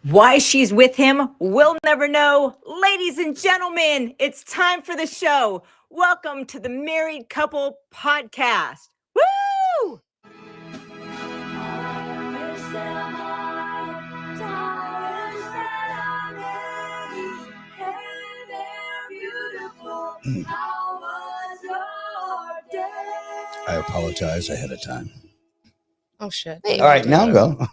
Why she's with him, we'll never know. Ladies and gentlemen, it's time for the show. Welcome to the Married Couple Podcast. Woo! I apologize ahead of time. Oh, shit. All right, now go.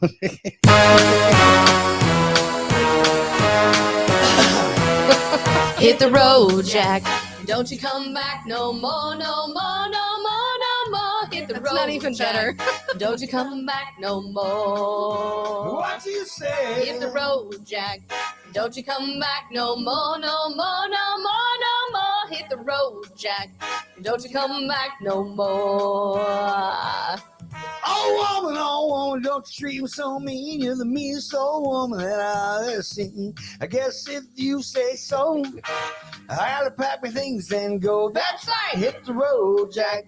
Hit the road, Jack. Don't you come back no more, no more, no more, no more. Hit the road, not even Jack. Better. Don't you come back no more. What you say? Hit the road, Jack. Don't you come back no more, no more, no more, no more. Hit the road, Jack. Don't you come back no more. Oh woman, don't you treat me so mean. You're the meanest old woman that I've ever seen. I guess if you say so, I gotta pack my things and go. That's right, hit the road, Jack.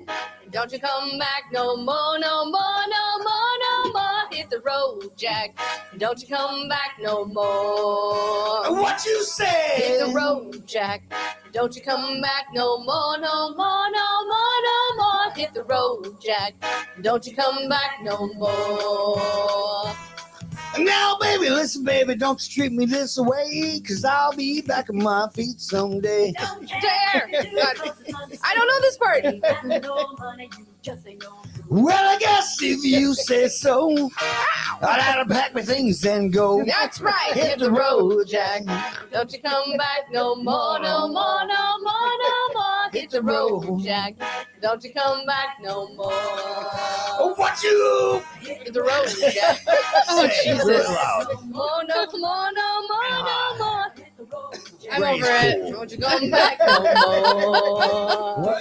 Don't you come back no more, no more, no more, no more. Hit the road, Jack. Don't you come back no more. What you say? Hit the road, Jack. Don't you come back no more, no more, no more, no more. Hit the road, Jack. Don't you come back no more. Now, baby, listen, baby, don't you treat me this way, cause I'll be back on my feet someday. Don't dare! I don't know this part. Well, I guess if you say so, I'd have to pack my things and go. That's right, hit the road, Jack. Don't you come back no more, no more, no more, no more. Hit the road, Jack. Don't you come back no more. What you? Hit the road, Jack. Oh, Jesus. No more, no more, no more, no more. I'm over it. Don't you come back no more.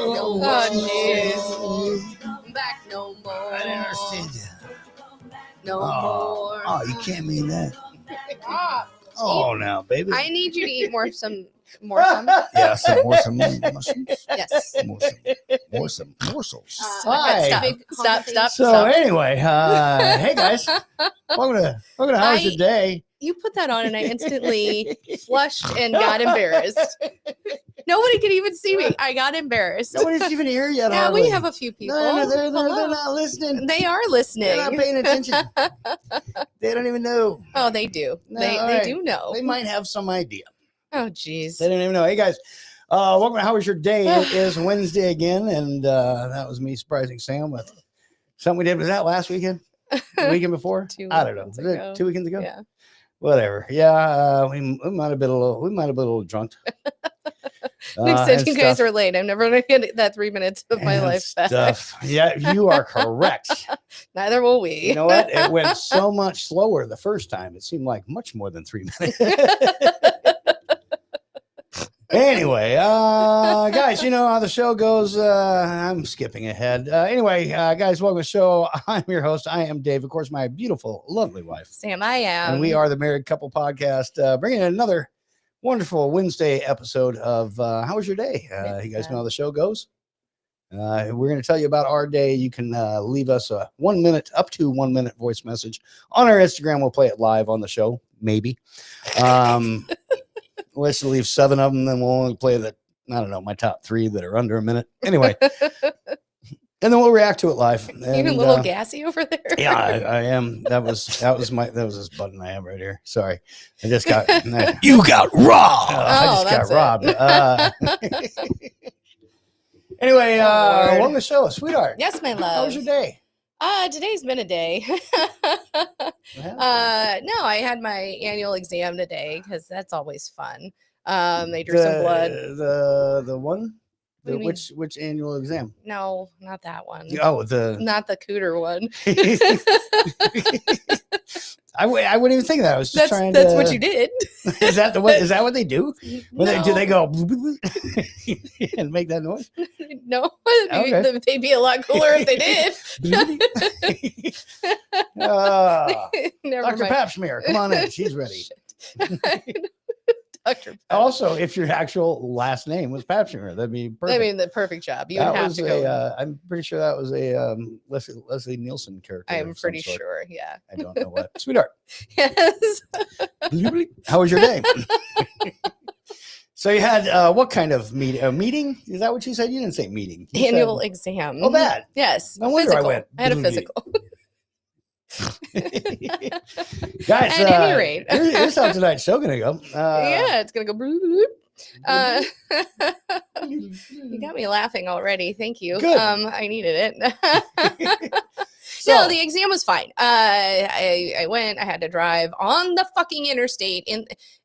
Oh, jeez. Come back no more. I didn't understand you. No more. Oh, you can't mean that. Stop. Oh, now, baby. I need you to eat more some. Yeah, some mushrooms. Yes. More some morsels. Stop. So anyway, hey guys, welcome to How's Your Day? You put that on and I instantly flushed and got embarrassed. Nobody could even see me. I got embarrassed. Nobody's even here yet. Yeah, hardly. we have a few people. No, they're not listening. They are listening. They're not paying attention. They don't even know. Oh, they do. No, they right. do know. They might have some idea. Oh, geez. They don't even know. Hey guys, welcome to How Was Your Day? It is Wednesday again, and that was me surprising Sam with Something we did, was that last weekend? The weekend before? I don't know. Was it 2 weekends ago? Yeah. Whatever. Yeah, we might have been a little drunk. Nick said you guys were late. I'm never going to get that 3 minutes of my life back. Yeah, you are correct. Neither will we. You know what? It went so much slower the first time. It seemed like much more than 3 minutes. Anyway, guys, you know how the show goes. I'm skipping ahead. Anyway, guys, welcome to the show. I'm your host. I am Dave. Of course, my beautiful, lovely wife, SamIAm. And we are the Married Couple Podcast, bringing in another wonderful Wednesday episode of How Was Your Day? You guys know how the show goes. We're going to tell you about our day. You can leave us a 1 minute, up to 1 minute voice message on our Instagram. We'll play it live on the show, maybe. Let's leave 7 of them, then we'll only play my top 3 that are under a minute. Anyway, and then we'll react to it live. And, you a little gassy over there. Yeah, I am. That was this button I have right here. Sorry, I just got. You got robbed. I just got robbed. Anyway, welcome to the show, sweetheart. Yes, my love. How was your day? Today's been a day. No, I had my annual exam today because that's always fun. They drew some blood. The one? Which annual exam? No, not that one. Oh, not the cooter one. I wouldn't even think of that. I was just trying That's what you did. Is that what they do? Do they go and make that noise? No, they'd be a lot cooler if they did. Dr. Papsmear, come on in. She's ready. Dr. Also, if your actual last name was Papsmear, that'd be perfect. I mean, the perfect job. You would have to go. I'm pretty sure that was a Leslie Nielsen character. I'm pretty sure. Yeah. I don't know what. Sweetheart. Yes. How was your day? So you had what kind of meeting? Is that what you said? You didn't say meeting. Annual exam. Oh, that. Yes. No wonder physical. I went. I had a physical. Guys, at any rate, here's how tonight's show gonna go. Yeah, it's gonna go. You got me laughing already. Thank you. Good. I needed it. No, the exam was fine. I went. I had to drive on the fucking interstate.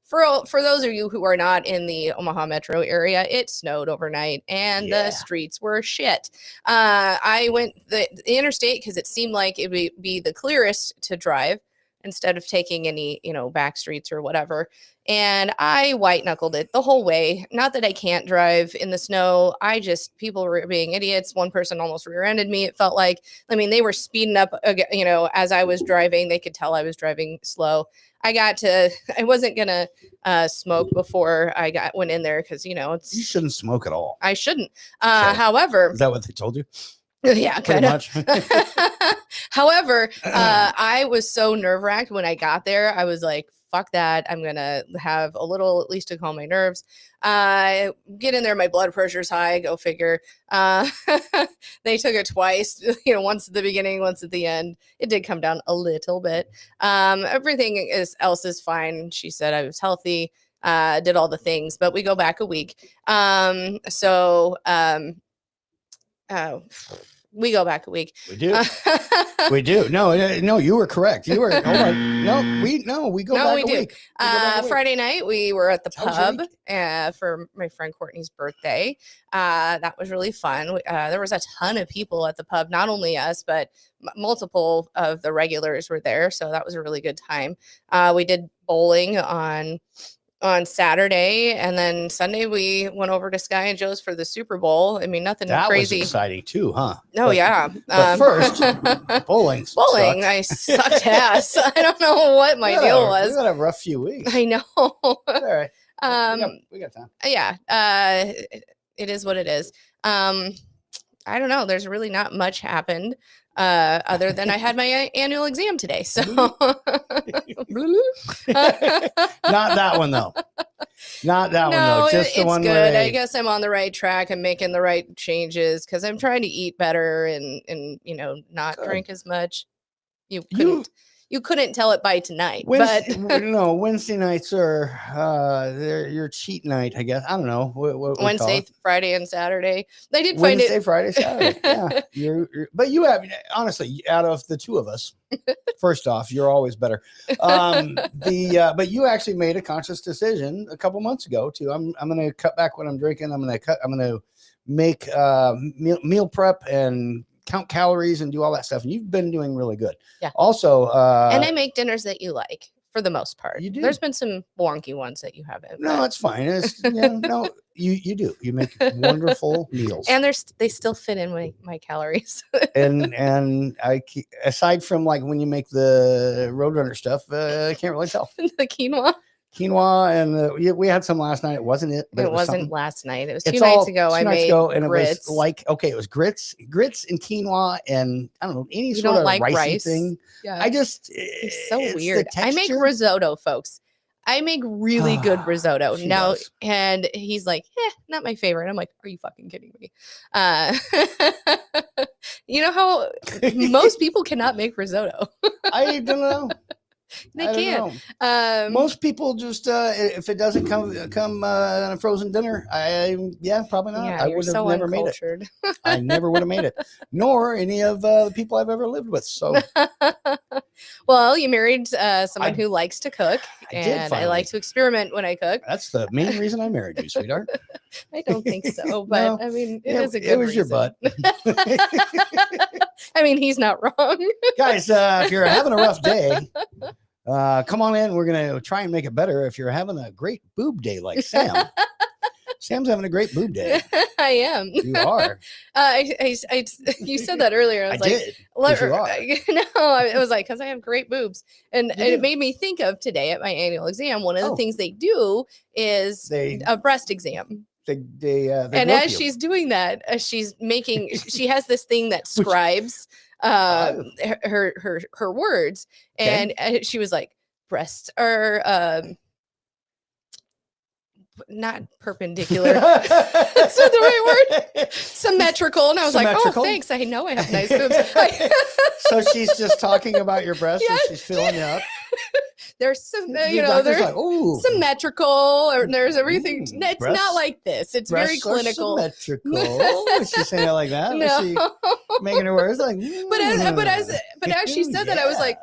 For those of you who are not in the Omaha metro area, it snowed overnight and the streets were shit. I went the interstate because it seemed like it would be the clearest to drive instead of taking any, back streets or whatever. And I white knuckled it the whole way. Not that I can't drive in the snow. People were being idiots. One person almost rear-ended me. It felt like, they were speeding up, as I was driving. They could tell I was driving slow. I wasn't going to smoke before I went in there because, you shouldn't smoke at all. I shouldn't. However. Is that what they told you? Yeah, pretty much. However, I was so nerve-wracked when I got there. I was like, fuck that. I'm going to have a little, at least to calm my nerves. Get in there. My blood pressure's high. Go figure. They took it twice, once at the beginning, once at the end. It did come down a little bit. Everything else is fine. She said I was healthy, did all the things, but we go back a week. We go back a week. We do. We do. No, you were correct. You were. We go back a week. Friday night we were at the pub for my friend Courtney's birthday. That was really fun. There was a ton of people at the pub, not only us, but multiple of the regulars were there. So that was a really good time. We did bowling on Saturday, and then Sunday we went over to Sky and Joe's for the Super Bowl. I mean, nothing crazy. That was exciting too, huh? Oh, yeah. But first, bowling. Bowling, I sucked ass. I don't know what my deal was. We had a rough few weeks. I know. All right. We got time. Yeah. It is what it is. I don't know. There's really not much happened. Other than I had my annual exam today. So not that one though. Not that one though. Just the one good. where I guess I'm on the right track. I'm making the right changes because I'm trying to eat better and not drink as much. You You couldn't tell it by tonight, Wednesday nights are they're your cheat night, I guess. I don't know what Wednesday, Friday, and Saturday. I did find Wednesday, Friday, Saturday. Yeah, but you have, honestly, out of the two of us, first off, you're always better. But you actually made a conscious decision a couple months ago too. I'm going to cut back what I'm drinking. I'm going to make meal prep and count calories and do all that stuff. And you've been doing really good. Yeah. Also, and I make dinners that you like for the most part. You do. There's been some wonky ones that you haven't. No, it's fine. No, you do. You make wonderful meals, and they still fit in my calories. and I, aside from like when you make the Roadrunner stuff, I can't really tell. The quinoa, and we had some last night. It wasn't it? But it wasn't last night. It was 2 nights ago. I made grits. It was like, okay, it was grits and quinoa, and I don't know, any you sort don't of like ricey rice thing. Yeah. It's so weird. I make risotto, folks. I make really good risotto now, and he's like, not my favorite. I'm like, are you fucking kidding me? You know how most people cannot make risotto. I don't know. They can't. Most people just if it doesn't come on a frozen dinner, probably not. Yeah, I would have never made it. I never would have made it, nor any of the people I've ever lived with. So, well, you married someone who likes to cook, and I like to experiment when I cook. That's the main reason I married you, sweetheart. I don't think so, but I mean, it is a good. It was reason. your butt. I mean, he's not wrong. Guys, if you're having a rough day, come on in. We're going to try and make it better. If you're having a great boob day like Sam. Sam's having a great boob day. I am. You are. You said that earlier. I was did. No, it was like, because I have great boobs. And it made me think of today at my annual exam, one of the things they do is a breast exam. And as she's doing that, she has this thing that scribes her words, and she was like, breasts are not perpendicular. That's not the right word. Symmetrical. And I was like, oh, thanks. I know I have nice boobs. So she's just talking about your breasts and she's filling you up. There's some, they're like, symmetrical, or there's everything. It's not like this. It's very clinical. Symmetrical. Is she saying it like that? No. Was she making her words like? But as she said that, I was like,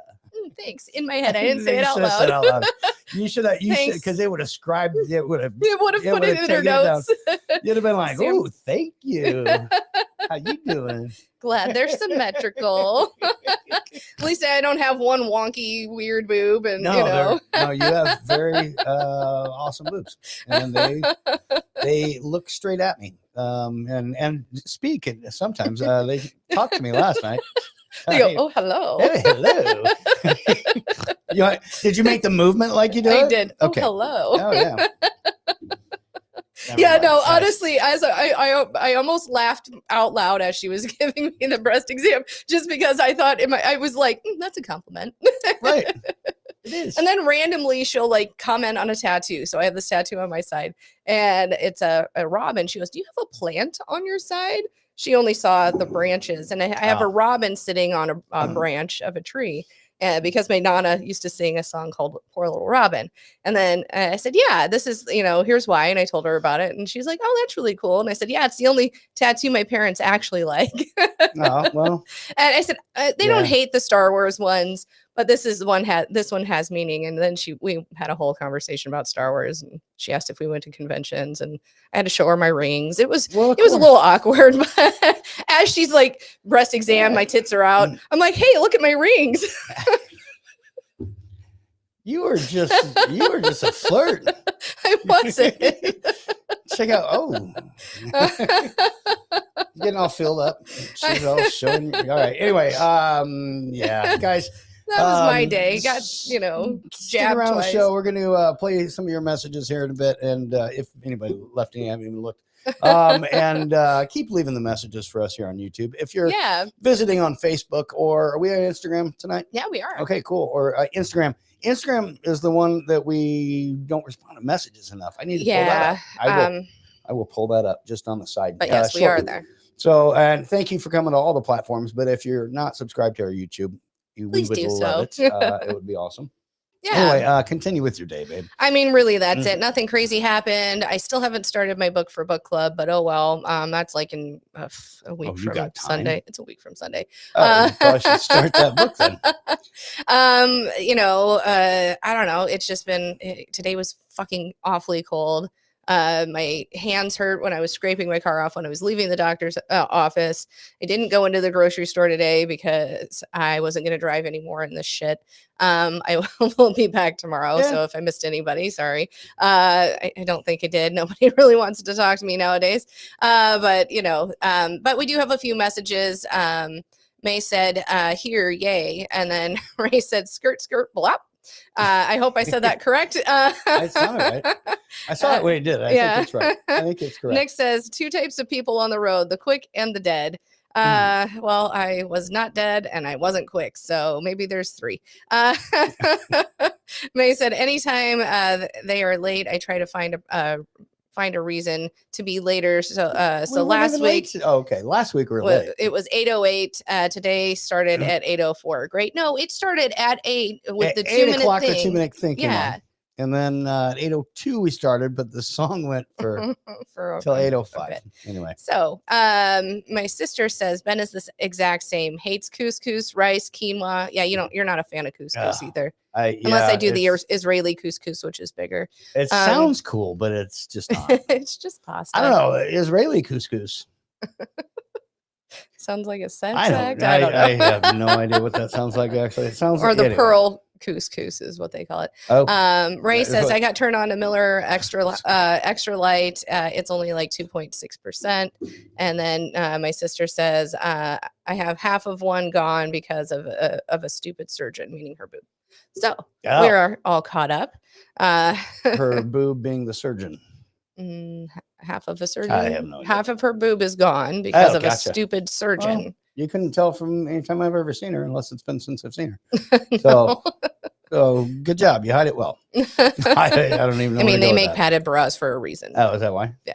thanks. In my head, I didn't say it out loud. You should have, because they would have scribed. It would have put it in her notes. You'd have been like, oh, thank you. How you doing? Glad they're symmetrical. At least I don't have one wonky weird boob, and no, you have very awesome boobs, and they look straight at me, and speak. And sometimes they talked to me last night. They go, oh, hello. Hey, hello. Did you make the movement like you did? I did. Okay. Oh, hello. Oh, yeah. Honestly, as I almost laughed out loud as she was giving me the breast exam, just because I thought I was like, that's a compliment. Right. It is. And then randomly she'll like comment on a tattoo. So I have this tattoo on my side, and it's a robin. She goes, do you have a plant on your side? She only saw the branches, and I have a robin sitting on a branch of a tree. Because my Nana used to sing a song called Poor Little Robin. And then I said, yeah, this is, here's why. And I told her about it. And she's like, oh, that's really cool. And I said, yeah, it's the only tattoo my parents actually like. Oh, well. And I said, they don't hate the Star Wars ones, but this one has meaning. And then we had a whole conversation about Star Wars, and she asked if we went to conventions, and I had to show her my rings. It was a little awkward, but as she's like, breast exam, my tits are out. I'm like, hey, look at my rings. You were just a flirt. I wasn't. Check out. Oh, getting all filled up. She's all showing you. All right. Anyway, yeah, guys. That was my day. Got stick jabbed around twice. the show. We're going to play some of your messages here in a bit, and if anybody left any, I haven't even looked. And keep leaving the messages for us here on YouTube. If you're visiting on Facebook, or are we on Instagram tonight? Yeah, we are. Okay, cool. Or Instagram. Instagram is the one that we don't respond to messages enough. I need to pull that up. I will pull that up just on the side. But yes, we are there. So, and thank you for coming to all the platforms. But if you're not subscribed to our YouTube, we Please would do love so. it. It would be awesome. Yeah. Anyway, continue with your day, babe. I mean, really, that's it. Nothing crazy happened. I still haven't started my book for book club, but oh well. That's like in a week you from got time. Sunday. It's a week from Sunday. Oh, you probably should start that book then. I don't know. It's just been today was fucking awfully cold. My hands hurt when I was scraping my car off when I was leaving the doctor's office. I didn't go into the grocery store today because I wasn't going to drive anymore in this shit. I will be back tomorrow. Yeah. So if I missed anybody, sorry. I don't think I did. Nobody really wants to talk to me nowadays. But we do have a few messages. May said, here, yay. And then Ray said, skirt, skirt, blop. I hope I said that correct. I saw it right. I saw it when he did. I think it's right. I think it's correct. Nick says 2 types of people on the road, the quick and the dead. Well, I was not dead and I wasn't quick, so maybe there's 3. May said anytime they are late, I try to find a reason to be later. So last week, last week we were late. It was 8:08. Today started at 8:04. Great. No, it started at 8 with at the 8 o'clock. thing. The 2-minute thing came Yeah. on. And then at 8:02 we started, but the song went for till 8:05. Anyway. So my sister says Ben is the exact same. Hates couscous, rice, quinoa. Yeah, you're not a fan of couscous either. Unless I do the Israeli couscous, which is bigger. It sounds cool, but it's just not. It's just pasta. I don't know. Israeli couscous. Sounds like a sex act. I don't know. I have no idea what that sounds like. Actually, it sounds or like the pearl couscous is what they call it. Oh, Ray says I got turned on to Miller extra light. It's only like 2.6%. And then my sister says I have half of one gone because of a stupid surgeon, meaning her boob. So we are all caught up. Her boob being the surgeon. Half of a surgeon. I have no idea. Half of her boob is gone because of a stupid surgeon. Well, you couldn't tell from any time I've ever seen her, unless it's been since I've seen her. So good job. You hide it well. I don't even know. I mean, they make padded bras for a reason. Oh, is that why? Yeah.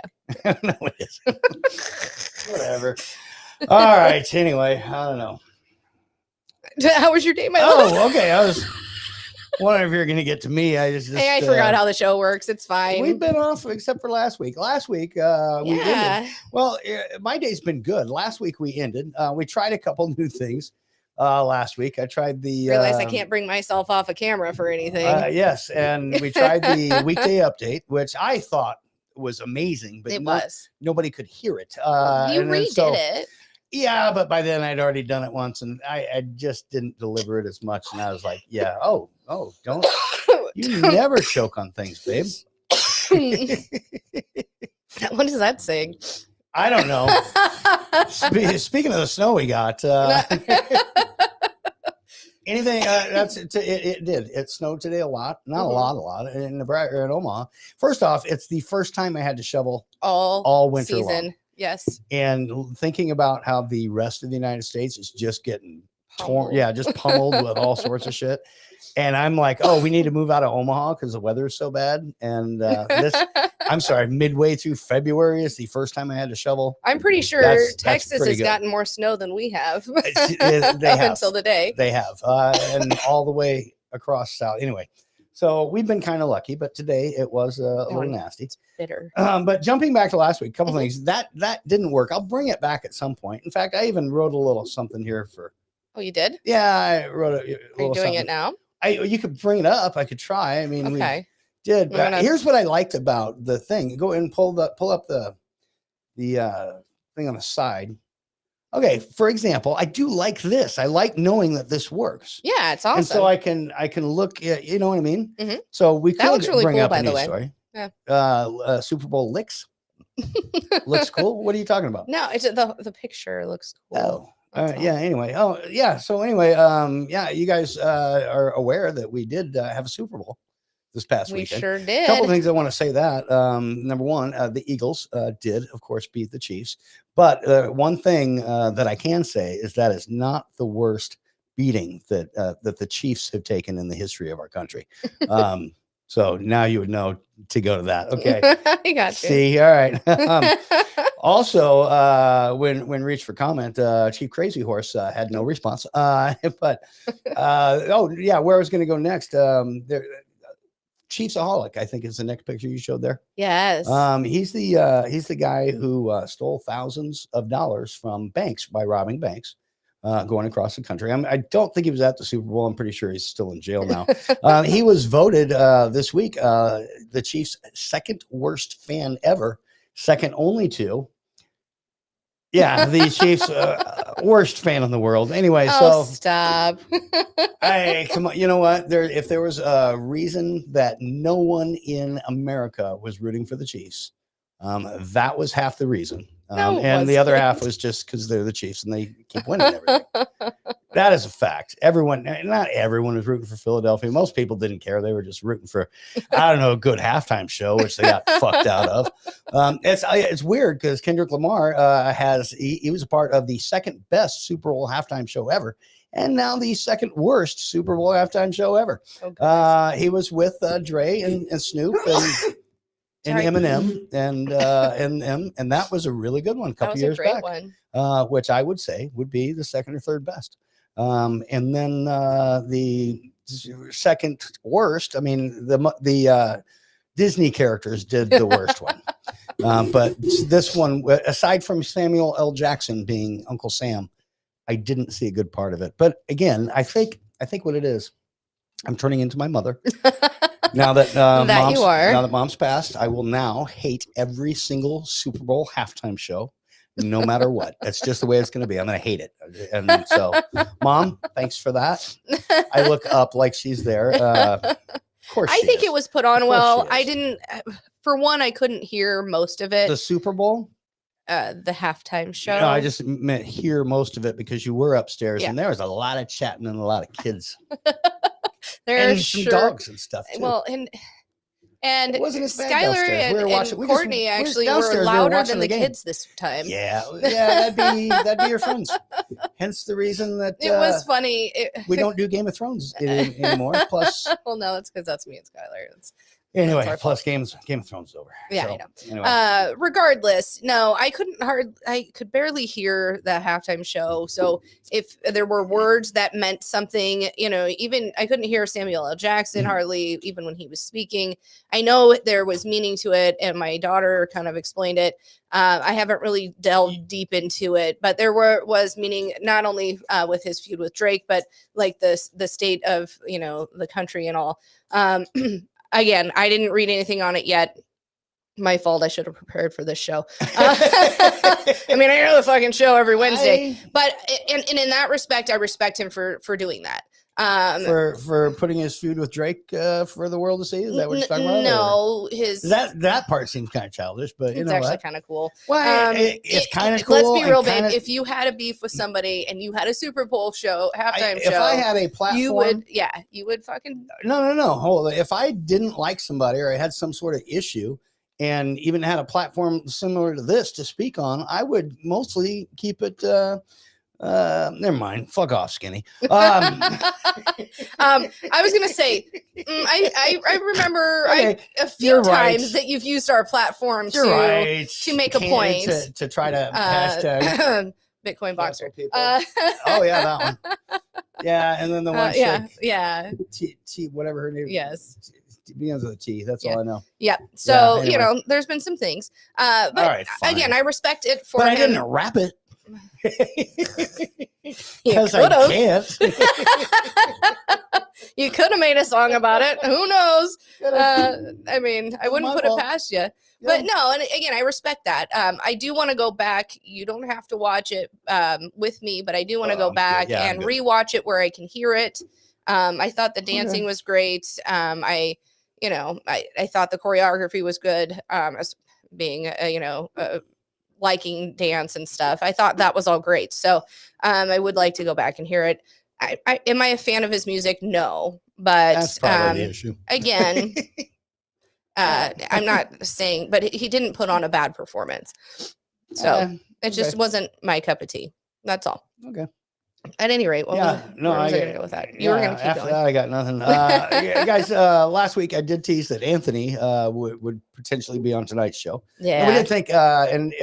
No, it isn't. Whatever. All right. Anyway, I don't know. How was your day, my love? Oh, okay. I was wondering if you're going to get to me. I forgot how the show works. It's fine. We've been off except for last week. Last week, we ended. Well, my day's been good. Last week we ended. We tried a couple new things. Last week I tried the realized I can't bring myself off a camera for anything. Yes, and we tried the weekday update, which I thought was amazing, but nobody could hear it. You redid it. Yeah, but by then I'd already done it once, and I just didn't deliver it as much. And I was like, yeah, don't you never choke on things, babe. What does that say? I don't know. Speaking of the snow we got, anything it did. It snowed today a lot, not a lot in Nebraska or in Omaha. First off, it's the first time I had to shovel all winter season. long. Yes. And thinking about how the rest of the United States is just getting torn, just pummeled with all sorts of shit. And I'm like, we need to move out of Omaha because the weather is so bad. And I'm sorry, midway through February is the first time I had to shovel. I'm pretty sure Texas has gotten more snow than we have. They have until today. They have, and all the way across south. Anyway, so we've been kind of lucky, but today it was a little nasty. It's bitter. But jumping back to last week, a couple things that didn't work. I'll bring it back at some point. In fact, I even wrote a little something here for. Oh, you did? Yeah, I wrote a little. Are you doing it now? You could bring it up. I could try. I mean, okay. We did. Here's what I liked about the thing. Go and pull up the thing on the side. Okay, for example, I do like this. I like knowing that this works. Yeah, it's awesome. And so I can look at, you know what I mean? Mm-hmm. So we could really bring cool, up by a the news way. story. Yeah. Super Bowl licks. Looks cool. What are you talking about? No, it's the picture looks cool. Oh, yeah. Anyway. Oh, yeah. So anyway, you guys are aware that we did have a Super Bowl this past weekend. We sure did. A couple of things I want to say that. Number one, the Eagles did, of course, beat the Chiefs. But one thing that I can say is that is not the worst beating that the Chiefs have taken in the history of our country. So now you would know to go to that. Okay. I got you. See, all right. Also, when reached for comment, Chief Crazy Horse had no response. But oh yeah, where I was going to go next? There, Chiefsaholic, I think, is the next picture you showed there. Yes. He's the guy who stole thousands of dollars from banks by robbing banks. Going across the country. I don't think he was at the Super Bowl. I'm pretty sure he's still in jail now. He was voted this week the Chiefs' second worst fan ever, second only to, the Chiefs' worst fan in the world. Anyway, so stop. Hey, come on. You know what? If there was a reason that no one in America was rooting for the Chiefs, that was half the reason. And the other half was just because they're the Chiefs and they keep winning everything. That is a fact. Not everyone was rooting for Philadelphia. Most people didn't care. They were just rooting for, I don't know, a good halftime show, which they got fucked out of. It's weird because Kendrick Lamar he was a part of the second best Super Bowl halftime show ever. And now the second worst Super Bowl halftime show ever. He was with Dre and Snoop and Eminem and that was a really good one a couple years back, which I would say would be the second or third best. And then the second worst, I mean, the Disney characters did the worst one. But this one, aside from Samuel L. Jackson being Uncle Sam, I didn't see a good part of it. But again, I think what it is, I'm turning into my mother. Now that mom's passed, I will now hate every single Super Bowl halftime show, no matter what. That's just the way it's going to be. I'm going to hate it. And so, Mom, thanks for that. I look up like she's there. Of course, I think it was put on well. I didn't. For one, I couldn't hear most of it. The Super Bowl. The halftime show. No, I just meant hear most of it because you were upstairs and there was a lot of chatting and a lot of kids. There are some dogs and stuff too. Well, and it wasn't as bad Skylar downstairs. and Courtney actually were louder than the kids this time. Yeah, that'd be your friends. Hence the reason that it was funny. We don't do Game of Thrones anymore. Plus, well, no, it's because that's me and Skylar. Anyway, plus Game of Thrones is over. Yeah, so, I know. Anyway. Regardless, no, I could barely hear the halftime show. So if there were words that meant something, even I couldn't hear Samuel L. Jackson hardly, even when he was speaking. I know there was meaning to it, and my daughter kind of explained it. I haven't really delved deep into it, but there was meaning not only with his feud with Drake, but like the state of the country and all. Again, I didn't read anything on it yet. My fault. I should have prepared for this show. I mean, I know the fucking show every Wednesday, but and in that respect, I respect him for doing that. For putting his feud with Drake for the world to see. Is that what you're talking about? No, that part seems kind of childish, but it's actually kind of cool. Well, it's kind of cool. Let's be real, babe. If you had a beef with somebody and you had a Super Bowl halftime show, if I had a platform, you would fucking no. Hold on. If I didn't like somebody or I had some sort of issue, and even had a platform similar to this to speak on, I would mostly keep it. Never mind. Fuck off, Skinny. I was gonna say, I remember a few times that you've used our platform to make a point to try to hashtag Bitcoin Boxer. Oh yeah, that one. Yeah, and then the one T whatever her name. Yes. Begins with a T. That's all I know. Yeah. So anyway. There's been some things. But all right, again, I respect it for him. I didn't rap it. Because I can't. You could have made a song about it. Who knows? I mean, I wouldn't put it past you. But no, and again, I respect that. I do want to go back. You don't have to watch it with me, but I do want to go back and rewatch it where I can hear it. I thought the dancing was great. I thought the choreography was good. As being, liking dance and stuff. I thought that was all great. So I would like to go back and hear it. Am I a fan of his music? No, but that's probably the issue. Again, I'm not saying, but he didn't put on a bad performance. So it just wasn't my cup of tea. That's all. Okay. At any rate, where was I going to go with that? You were going to keep going. That, I got nothing. Guys, last week I did tease that Anthony would potentially be on tonight's show. Yeah. And we did think, and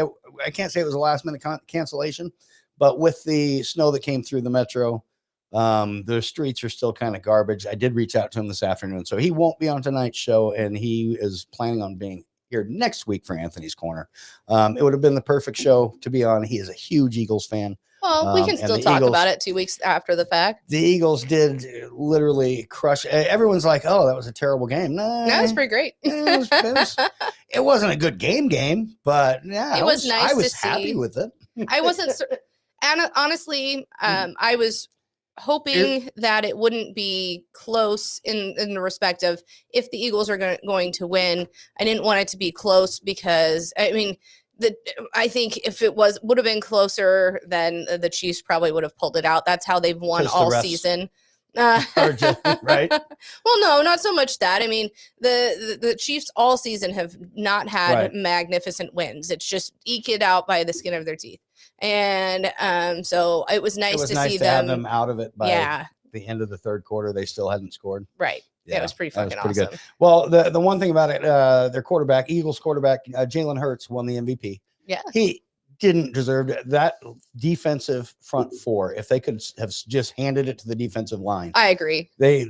I can't say it was a last minute cancellation, but with the snow that came through the metro, the streets are still kind of garbage. I did reach out to him this afternoon, so he won't be on tonight's show, and he is planning on being here next week for Anthony's Corner. It would have been the perfect show to be on. He is a huge Eagles fan. Well, we can still talk about it 2 weeks after the fact. The Eagles did literally crush. Everyone's like, "Oh, that was a terrible game." No, that was pretty great. It wasn't a good game, but yeah, it was nice. I was happy with it. I wasn't, and honestly, I was hoping that it wouldn't be close in the respect of if the Eagles are going to win. I didn't want it to be close because I mean. I think if it would have been closer, then the Chiefs probably would have pulled it out. That's how they've won all season. Right? Well, no, not so much that. I mean, the Chiefs all season have not had magnificent wins. It's just eke it out by the skin of their teeth. And so it was nice to see them have them out of it by the end of the third quarter. They still hadn't scored. Right. Yeah, it was pretty fucking awesome. Good. Well, the one thing about it, their quarterback, Eagles quarterback, Jalen Hurts won the MVP. Yeah. He didn't deserve that defensive front four. If they could have just handed it to the defensive line. I agree. They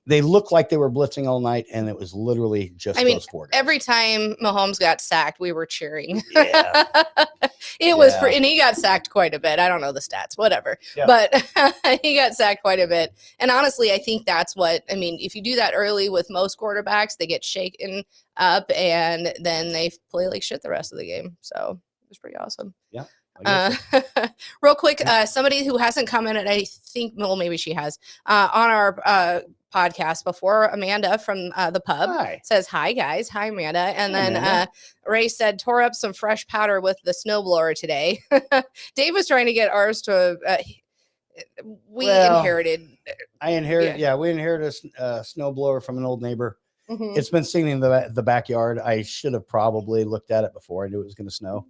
looked like they were blitzing all night, and it was literally just those four guys. Every time Mahomes got sacked, we were cheering. Yeah. And he got sacked quite a bit. I don't know the stats, whatever. Yeah. But he got sacked quite a bit. And honestly, I think that's if you do that early with most quarterbacks, they get shaken up and then they play like shit the rest of the game. So it was pretty awesome. Yeah. Real quick, somebody who hasn't commented, I think, well, maybe she has, on our podcast before, Amanda from the pub says, "Hi guys." Hi, Amanda. And then Ray said, "Tore up some fresh powder with the snowblower today." Dave was trying to get ours to we inherited. We inherited a snowblower from an old neighbor. Mm-hmm. It's been sitting in the backyard. I should have probably looked at it before I knew it was going to snow.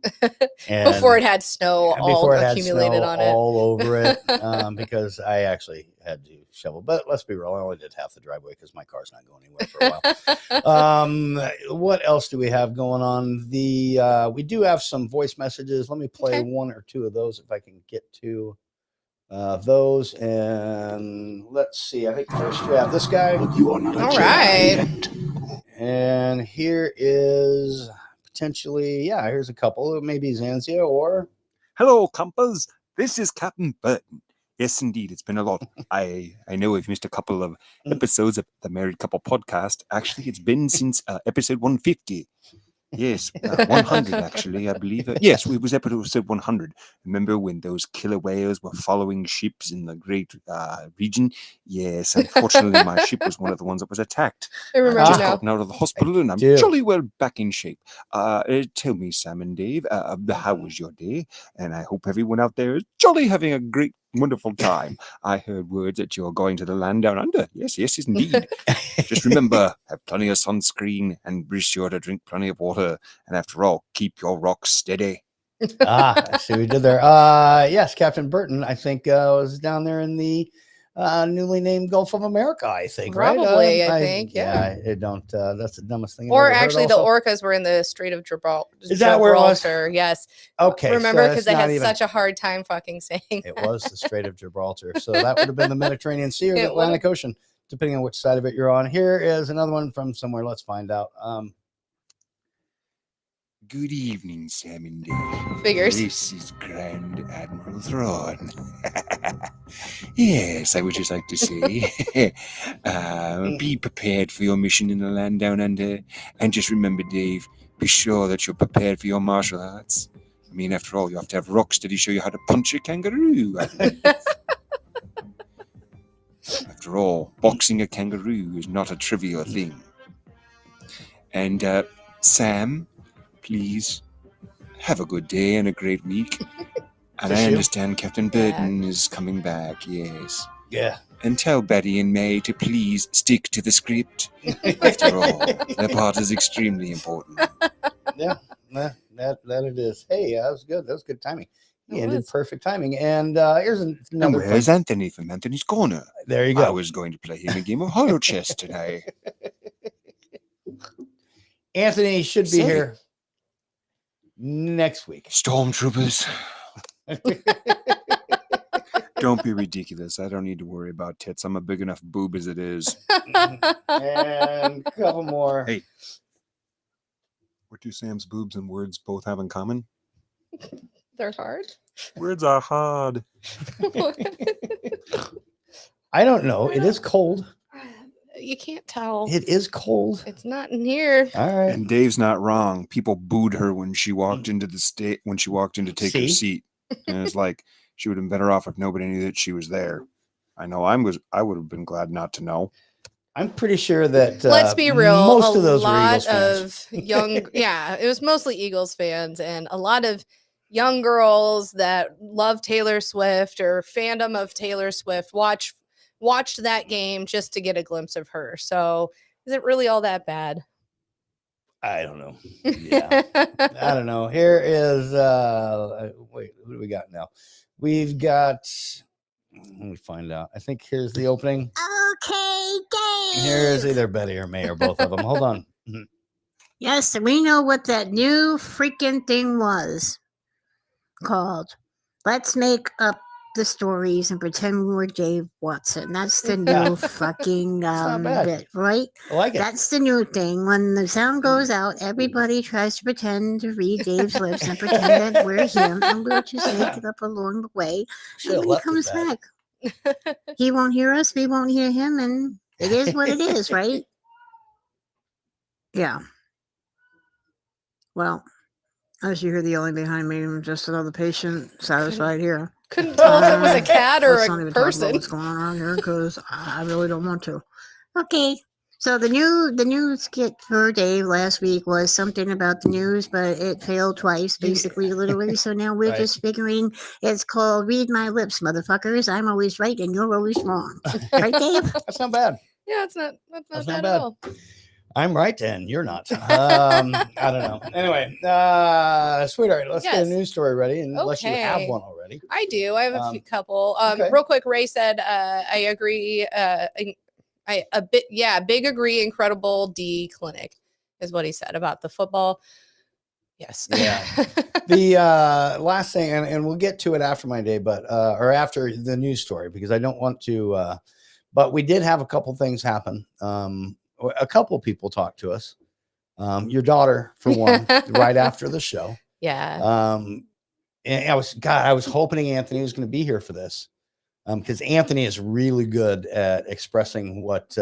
Before it had snow all accumulated on it. All over it, because I actually had to shovel. But let's be real, I only did half the driveway because my car's not going anywhere for a while. What else do we have going on? We do have some voice messages. Let me play one or two of those if I can get to those, and let's see. I think first we have this guy. You are not all right. And here is potentially, here's a couple. Maybe Zanzia or. Hello, compass. This is Captain Burton. Yes, indeed. It's been a lot. I know I've missed a couple of episodes of the Married Couple podcast. Actually, it's been since episode 150. Yes, 100 actually, I believe. Yes, it was episode 100. Remember when those killer whales were following ships in the great region? Yes, unfortunately, my ship was one of the ones that was attacked. I remember just now. gotten out of the hospital, and I'm jolly well back in shape. Tell me, Sam and Dave, how was your day? And I hope everyone out there is jolly having a great, wonderful time. I heard words that you're going to the land down under. Yes, indeed. Just remember, have plenty of sunscreen and be sure to drink plenty of water. And after all, keep your rocks steady. I see what we did there. Yes, Captain Burton, I think, was down there in the newly named Gulf of America, I think. Probably, right? I think, yeah. I don't, that's the dumbest thing. Or actually, the orcas were in the Strait of Gibraltar. Is that where it was? Yes. Okay. Remember, because they had such a hard time fucking saying it was the Strait of Gibraltar. So that would have been the Mediterranean Sea or the Atlantic Ocean, depending on which side of it you're on. Here is another one from somewhere. Let's find out. Good evening, Sam and Dave. Figures. This is Grand Admiral Thrawn. Yes, I would just like to say, be prepared for your mission in the land down under. And just remember, Dave, be sure that you're prepared for your martial arts. I mean, after all, you have to have Rocksteady show you how to punch a kangaroo. After all, boxing a kangaroo is not a trivial thing. And, Sam, please have a good day and a great week. And I understand Captain Burton is coming back, yes. Yeah. And tell Betty and May to please stick to the script. After all, their part is extremely important. Yeah, that it is. Hey, that was good. That was good timing. He ended perfect timing. And here's another. And where's Anthony from Anthony's Corner? There you go. I was going to play him a game of Hollow Chess today. Anthony should be here. next week. Stormtroopers. Don't be ridiculous. I don't need to worry about tits. I'm a big enough boob as it is. And a couple more. Hey. What do Sam's boobs and words both have in common? They're hard. Words are hard. I don't know. It is cold. You can't tell. It is cold. It's not in here. All right. And Dave's not wrong. People booed her when she walked into the state when she walked in to take her seat. And it's like she would have been better off if nobody knew that she was there. I know I would have been glad not to know. I'm pretty sure that let's be real. Most of those were Eagles fans. It was mostly Eagles fans and a lot of young girls that love Taylor Swift or fandom of Taylor Swift watched that game just to get a glimpse of her. So is it really all that bad? I don't know. Yeah. I don't know. Here is wait, who do we got now? We've got, let me find out. I think here's the opening. Okay, Dave. Here's either Betty or May or both of them. Hold on. Yes, we know what that new freaking thing was called. Let's make up the stories and pretend we're Dave Watson. That's the new fucking bit, right? I like it. That's the new thing. When the sound goes out, everybody tries to pretend to read Dave's lips and pretend that we're him, and we'll just make it up along the way. And when he comes back, he won't hear us, we won't hear him, and it is what it is, right? Yeah. Well, as you hear the yelling behind me, I'm just another patient satisfied here. Couldn't tell if it was a cat or Let's not a even talk about person. what's going on here because I really don't want to. Okay, so the new skit for Dave last week was something about the news, but it failed twice, basically, literally. So now we're just figuring it's called "Read My Lips, motherfuckers." I'm always right and you're always wrong, right, Dave? That's not bad. Yeah, it's not. That's not bad bad. at all. I'm right and you're not. I don't know. Anyway, sweetheart, let's get a news story ready, unless you have one already. I do. I have a couple. Okay. Real quick, Ray said, I agree. Big agree. Incredible D clinic is what he said about the football. Yes. Yeah. The last thing, and we'll get to it after my day, but or after the news story, because I don't want to. But we did have a couple things happen. A couple people talked to us. Your daughter, for one, right after the show. Yeah. And I was hoping Anthony was going to be here for this, because Anthony is really good at expressing what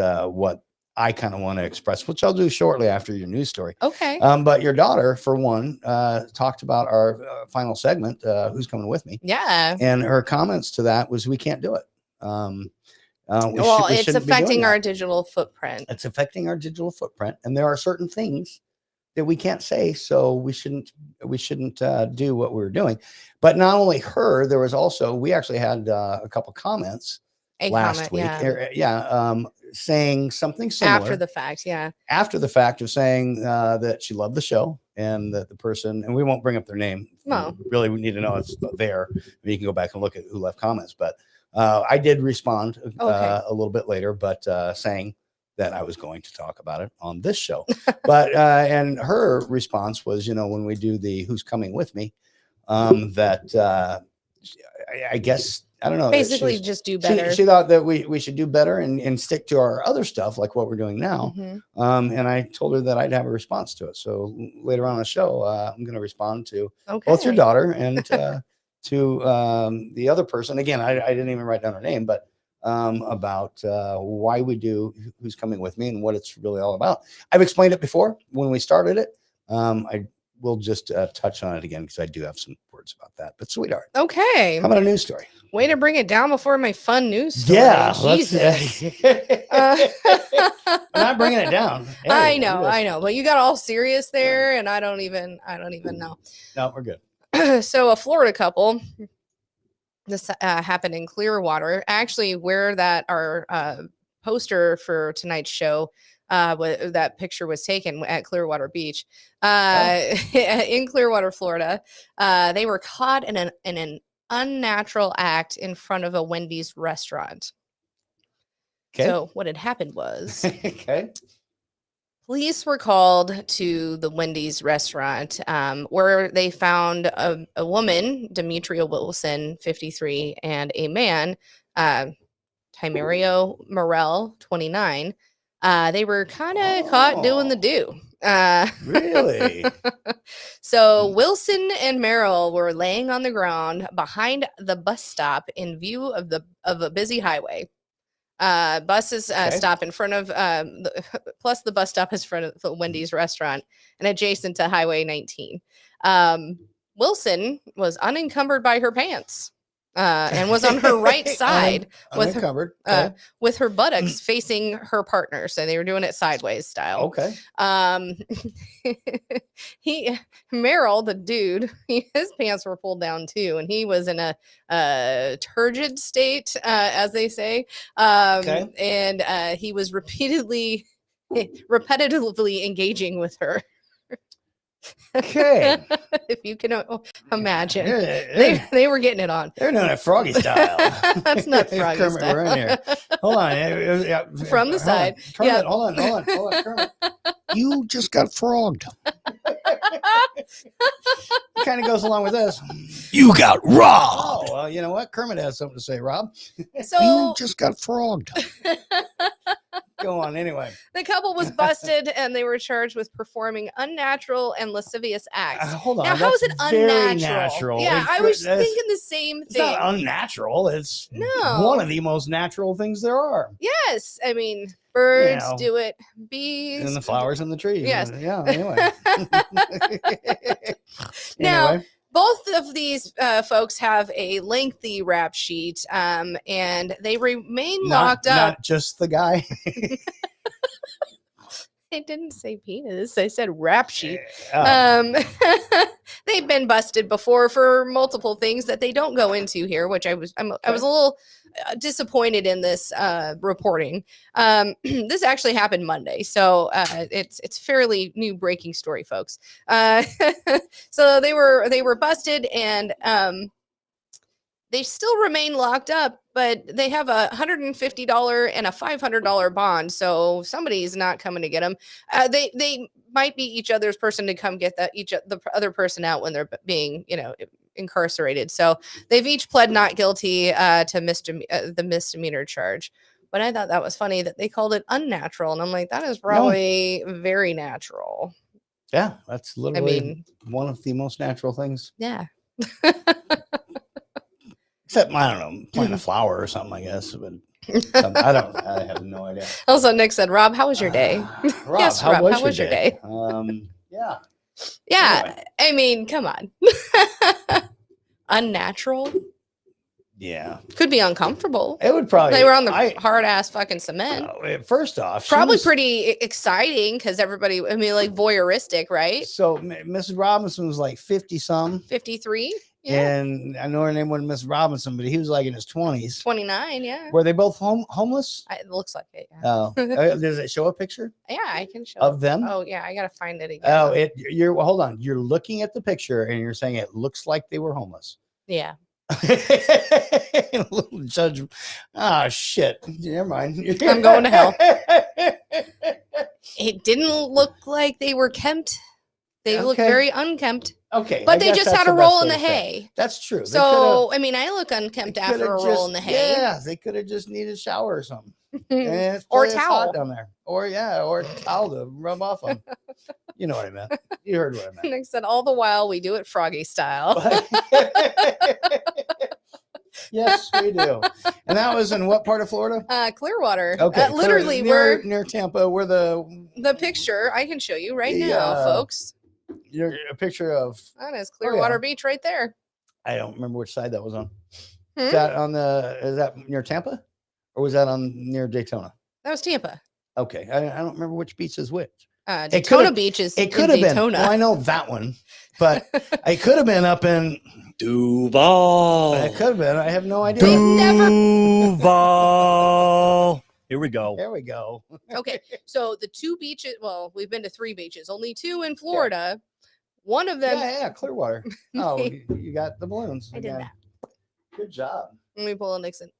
I kind of want to express, which I'll do shortly after your news story. Okay. But your daughter, for one, talked about our final segment, Who's Coming With Me? Yeah. And her comments to that was, we can't do it. It's affecting our digital footprint. It's affecting our digital footprint. And there are certain things that we can't say, so we shouldn't do what we were doing. But not only her, there was also, we actually had a couple comments last week. Saying something similar. After the fact, yeah. After the fact of saying that she loved the show, and that the person, and we won't bring up their name. No. Really, we need to know it's there. You can go back and look at who left comments. But I did respond a little bit later, but saying that I was going to talk about it on this show. But and her response was, when we do the Who's Coming With Me, that I guess, I don't know. Basically, just do better. She thought that we should do better and stick to our other stuff, like what we're doing now. Mm-hmm. And I told her that I'd have a response to it. So later on in the show, I'm going to respond to both your daughter and to the other person. Again, I didn't even write down her name, but about why we do Who's Coming With Me and what it's really all about. I've explained it before when we started it. I will just touch on it again because I do have some words about that. But sweetheart. Okay. How about a news story? Way to bring it down before my fun news story. Yeah. Jesus. I'm not bringing it down. Hey, I know. But you got all serious there, and I don't even know. No, we're good. So a Florida couple, this happened in Clearwater, actually where that our poster for tonight's show, that picture was taken at Clearwater Beach, in Clearwater, Florida. They were caught in an unnatural act in front of a Wendy's restaurant. Okay. So what had happened was, Police were called to the Wendy's restaurant where they found a woman, Demetria Wilson, 53, and a man, Timario Morel, 29. They were kind of caught doing the do. Really? So Wilson and Merrill were laying on the ground behind the bus stop in view of a busy highway. Buses stop in front of plus the bus stop is in front of the Wendy's restaurant and adjacent to Highway 19. Wilson was unencumbered by her pants and was on her right side with her buttocks facing her partner. So they were doing it sideways style. Okay. Merrill, the dude, his pants were pulled down too, and he was in a turgid state, as they say. And he was repetitively engaging with her. Okay. If you can imagine, they were getting it on. They're doing it Froggy style. That's not Froggy Kermit, style. we're in here. Hold on. From the side. Kermit, Yeah. Hold on, Kermit. You just got frogged. Kind of goes along with this. You got robbed. Oh, well, you know what? Kermit has something to say, Rob. So you just got frogged. Go on, anyway. The couple was busted and they were charged with performing unnatural and lascivious acts. Hold on. Now, how is it very unnatural? natural. Yeah, I was thinking the same It's thing. not unnatural. It's No. one of the most natural things there are. Yes. I mean, birds You know, do it, bees. And the flowers and the trees. Yes. Yeah, anyway. Now, Anyway. both of these folks have a lengthy rap sheet, and they remain locked up. Not just the guy. I didn't say penis. I said rap sheet. Oh. They've been busted before for multiple things that they don't go into here, which I was a little disappointed in this reporting. This actually happened Monday, so it's fairly new breaking story, folks. So they were busted and they still remain locked up, but they have a $150 and a $500 bond. So somebody's not coming to get them. They might be each other's person to come get the other person out when they're being, incarcerated. So they've each pled not guilty to the misdemeanor charge. But I thought that was funny that they called it unnatural, and I'm like, that is probably very natural. Yeah, that's literally one of the most natural things. Yeah. Except, I don't know, plant a flower or something, I guess. But I have no idea. Also, Nick said, Rob, how was your day? Rob, Yes, how Rob, was your day? Yeah. Anyway. I mean, come on. Unnatural. Yeah. Could be uncomfortable. It would probably. They were on the hard ass fucking cement. First off, probably pretty exciting because everybody, like voyeuristic, right? So Mrs. Robinson was like 50-some. 53. Yeah. And I know her name wasn't Miss Robinson, but he was like in his 20s. 29, yeah. Were they both homeless? It looks like it, yeah. Oh. Does it show a picture? Yeah, I can show of them. Oh, yeah, I gotta find it again. Oh, hold on. You're looking at the picture and you're saying it looks like they were homeless. Yeah. Little judge. Ah, shit. Never mind. I'm going to hell. It didn't look like they were kempt. They look very unkempt. Okay. But they just had a roll in the hay. That's true. So, I mean, I look unkempt after a roll in the hay. Yeah, they could have just needed a shower or something. Or a towel down there. Or a towel to rub off them. You know what I meant. You heard what I meant. Nick said, all the while we do it Froggy style. Yes, we do. And that was in what part of Florida? Clearwater. Okay. Literally near Tampa, where the picture I can show you right now, folks. A picture of that is Clearwater Beach right there. I don't remember which side that was on. Is that near Tampa? Or was that near Daytona? That was Tampa. Okay. I don't remember which beach is which. Daytona Beach is it could have been. Well, I know that one, but it could have been up in Duval. It could have been. I have no idea. Duval. Here we go. There we go. Okay. So the two beaches, well, we've been to three beaches, only two in Florida. One of them. Yeah, Clearwater. Oh, you got the balloons. I did that. Good job. Let me pull a Nixon.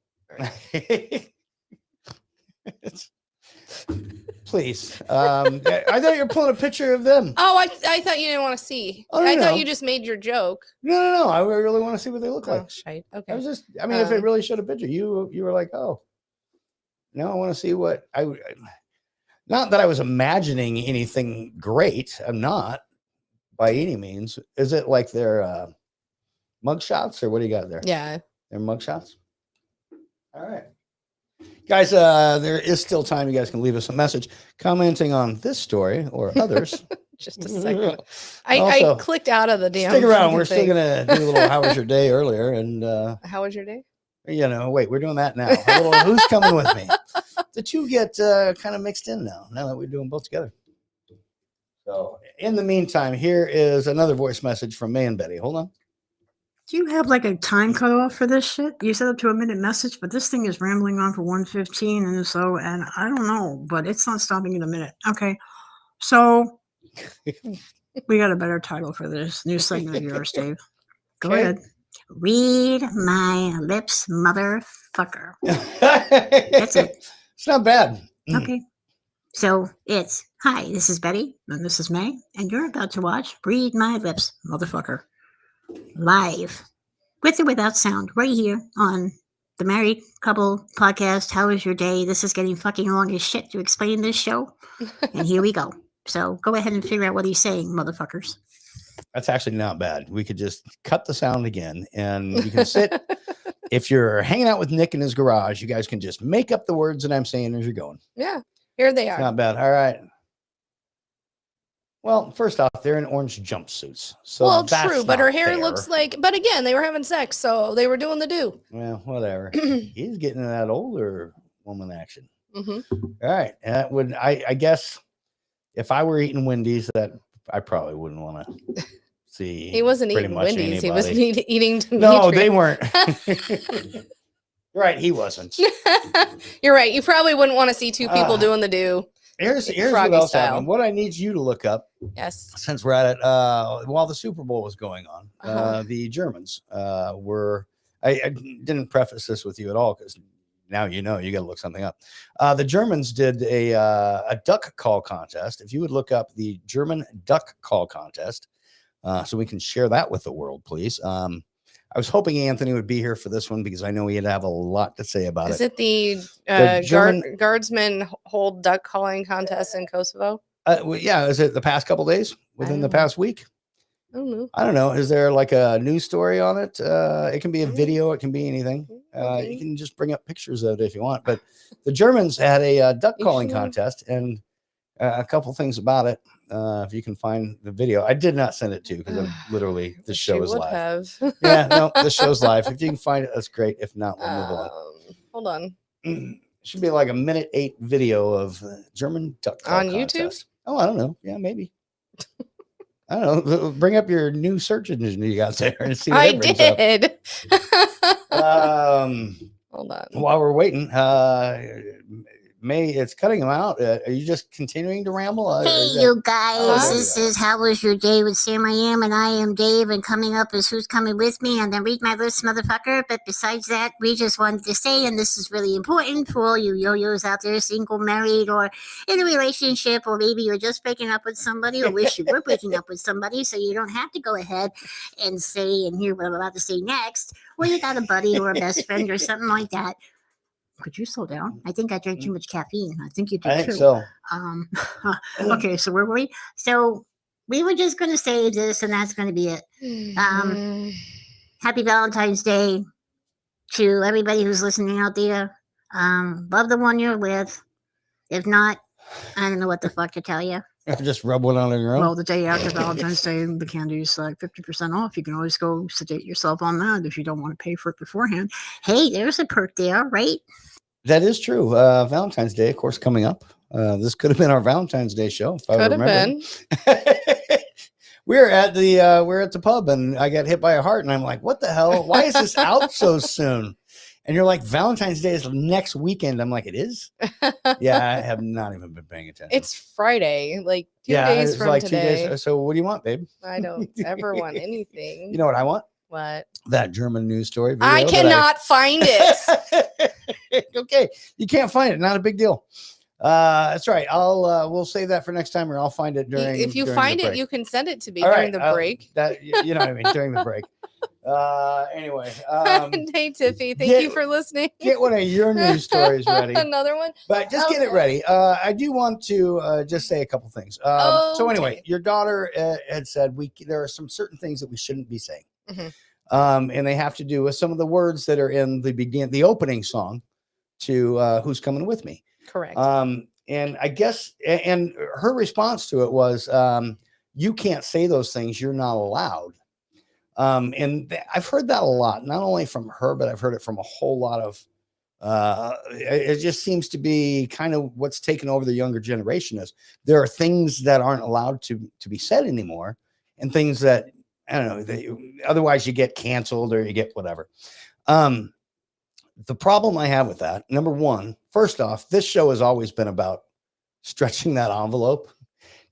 Please. I thought you were pulling a picture of them. Oh, I thought you didn't want to see. Oh, I no. thought you just made your joke. No. I really want to see what they look like. Oh, shite. Okay. I was just, I mean, if it really showed a picture, you were like, oh, no, I want to see what not that I was imagining anything great. I'm not by any means. Is it like their mug shots or what do you got there? Yeah. Their mug shots. All right. Guys, there is still time. You guys can leave us a message commenting on this story or others. Just a second. I clicked out of the damn. Stick around. We're still going to do a little how was your day earlier. And how was your day? Wait, we're doing that now. Who's coming with me? The two get kind of mixed in now that we're doing both together. So in the meantime, here is another voice message from May and Betty. Hold on. Do you have like a time cutoff for this shit? You set up to a minute message, but this thing is rambling on for 1:15 and I don't know, but it's not stopping in a minute. Okay. So we got a better title for this new segment of yours, Dave. Go ahead. Read my lips, motherfucker. That's it. It's not bad. Okay. So it's, hi, this is Betty, and this is May, and you're about to watch Read My Lips, Motherfucker. Live, with or without sound, right here on the Married Couple Podcast. How was your day? This is getting fucking long as shit to explain this show. And here we go. So go ahead and figure out what he's saying, motherfuckers. That's actually not bad. We could just cut the sound again and you can sit. If you're hanging out with Nick in his garage, you guys can just make up the words that I'm saying as you're going. Yeah, here they are. It's not bad. All right. Well, first off, they're in orange jumpsuits. So well, that's true, but her hair fair. looks like, but again, they were having sex, so they were doing the do. Well, whatever. He's getting that older woman action. Mm-hmm. All right. That would, I guess if I were eating Wendy's, that I probably wouldn't want to see. He wasn't eating Wendy's. He was eating Dimitri. No, they weren't. Right. He wasn't. You're right. You probably wouldn't want to see two people doing the do. Here's what else style. happened. What I need you to look up. Yes. Since we're at it, while the Super Bowl was going on, the Germans were. I didn't preface this with you at all because now you got to look something up. The Germans did a duck call contest. If you would look up the German duck call contest, so we can share that with the world, please. I was hoping Anthony would be here for this one because I know he'd have a lot to say about it. Is it the guardsmen hold duck calling contest in Kosovo? Well, yeah. Is it the past couple days within the past week? I don't know. Is there like a news story on it? It can be a video. It can be anything. Okay. You can just bring up pictures of it if you want. But the Germans had a duck calling contest and a couple things about it. If you can find the video, I did not send it to you because I'm literally the show is live. Yeah, no, the show's live. If you can find it, that's great. If not, we'll move on. Hold on. Should be like a 1:08 video of German duck call on contest. YouTube. Oh, I don't know. Yeah, maybe. I don't know. Bring up your new search engine you got there and see what I it brings did. up. Hold on. While we're waiting, May, it's cutting them out. Are you just continuing to ramble? Hey, you guys, this is How Was Your Day with SamIAm, and I am Dave, and coming up is Who's Coming With Me, and then Read My List, Motherfucker. But besides that, we just wanted to say, and this is really important for all you yo-yos out there, single, married, or in a relationship, or maybe you're just breaking up with somebody, or wish you were breaking up with somebody, so you don't have to go ahead and say and hear what I'm about to say next, or you got a buddy or a best friend or something like that. Could you slow down? I think I drank too much caffeine. I think you did I too. think so. Okay, so where were we? So we were just going to say this, and that's going to be it. Happy Valentine's Day to everybody who's listening out there. Love the one you're with. If not, I don't know what the fuck to tell you. Just rub one on your own. Well, the day after Valentine's Day, the candy's like 50% off. You can always go sedate yourself on that if you don't want to pay for it beforehand. Hey, there's a perk there, right? That is true. Valentine's Day, of course, coming up. This could have been our Valentine's Day show. If I remember. Been. We're at the pub, and I got hit by a heart, and I'm like, "What the hell? Why is this out so soon?" And you're like, "Valentine's Day is next weekend." I'm like, "It is?" Yeah, I have not even been paying attention. It's Friday, like 2 days from like today. 2 days. So, what do you want, babe? I don't ever want anything. You know what I want? What? That German news story video. I cannot find it. Okay, you can't find it. Not a big deal. That's right. We'll save that for next time, or I'll find it during. If you during find the it, break. you can send it to me All during right, the break. That you know what I mean, during the break. Anyway, Hey Tiffy, thank you for listening. Get one of your news stories ready. Another one, but just get it ready. I do want to just say a couple things. So anyway, your daughter had said there are some certain things that we shouldn't be saying, and they have to do with some of the words that are in the opening song to "Who's Coming With Me." Correct. And I guess, and her response to it was, "You can't say those things. You're not allowed." I've heard that a lot, not only from her, but I've heard it from a whole lot of. It just seems to be kind of what's taken over the younger generation. Is there are things that aren't allowed to be said anymore, and things that I don't know. Otherwise, you get canceled or you get whatever. The problem I have with that, number one, first off, this show has always been about stretching that envelope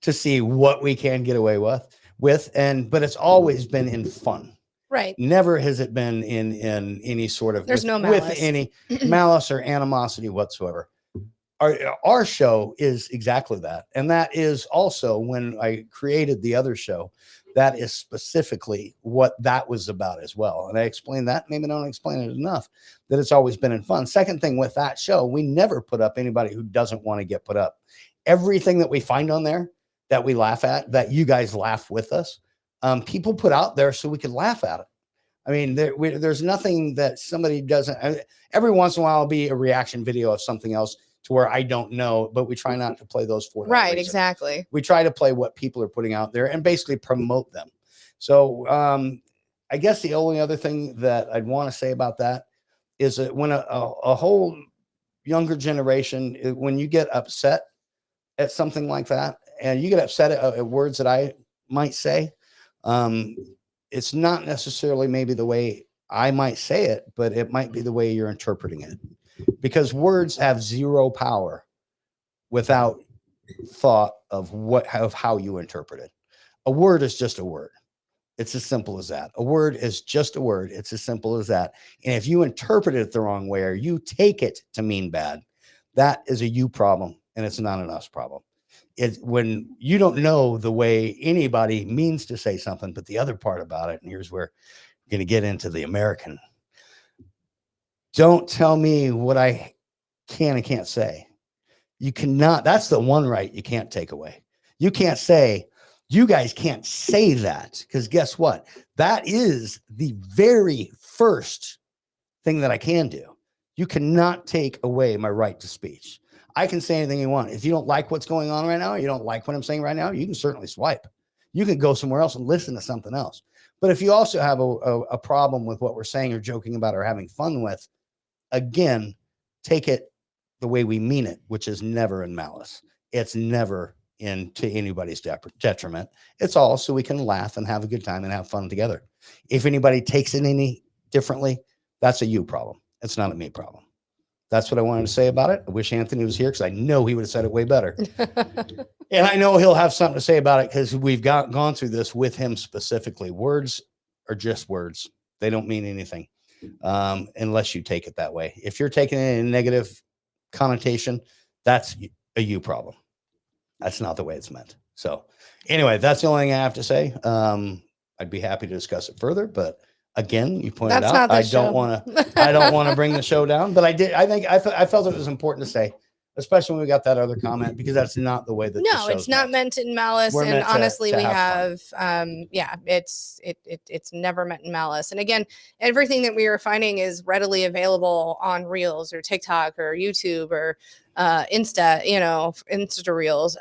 to see what we can get away with, but it's always been in fun. Right. Never has it been in any sort of no malice. with any malice or animosity whatsoever. Our show is exactly that. And that is also when I created the other show, that is specifically what that was about as well. And I explained that, maybe I don't explain it enough, that it's always been in fun. Second thing with that show, we never put up anybody who doesn't want to get put up. Everything that we find on there that we laugh at, that you guys laugh with us, people put out there so we could laugh at it. I mean, there's nothing that somebody doesn't. Every once in a while, it'll be a reaction video of something else to where I don't know, but we try not to play those for that right. reason. Exactly. We try to play what people are putting out there and basically promote them. So I guess the only other thing that I'd want to say about that is that when a whole younger generation, when you get upset at something like that, and you get upset at words that I might say, it's not necessarily maybe the way I might say it, but it might be the way you're interpreting it, because words have zero power without thought of how you interpret it. A word is just a word. It's as simple as that. A word is just a word. It's as simple as that. And if you interpret it the wrong way, or you take it to mean bad, that is a you problem, and it's not an us problem. It's when you don't know the way anybody means to say something, but the other part about it, and here's where we're going to get into the American. Don't tell me what I can and can't say. You cannot. That's the one right you can't take away. You can't say, you guys can't say that, because guess what? That is the very first thing that I can do. You cannot take away my right to speech. I can say anything you want. If you don't like what's going on right now, you don't like what I'm saying right now, you can certainly swipe. You can go somewhere else and listen to something else. But if you also have a problem with what we're saying or joking about or having fun with, again, take it the way we mean it, which is never in malice. It's never to anybody's detriment. It's all so we can laugh and have a good time and have fun together. If anybody takes it any differently, that's a you problem. It's not a me problem. That's what I wanted to say about it. I wish Anthony was here, because I know he would have said it way better. And I know he'll have something to say about it, because we've gone through this with him specifically. Words are just words. They don't mean anything unless you take it that way. If you're taking it in a negative connotation, that's a you problem. That's not the way it's meant. So anyway, that's the only thing I have to say. I'd be happy to discuss it further, but again, you pointed out, I don't want to bring the show down, but I did. I felt it was important to say, especially when we got that other comment, because that's not the way that. No, it's not meant in malice. We're and honestly, we have it's never meant in malice. And again, everything that we are finding is readily available on Reels or TikTok or YouTube or Insta Reels.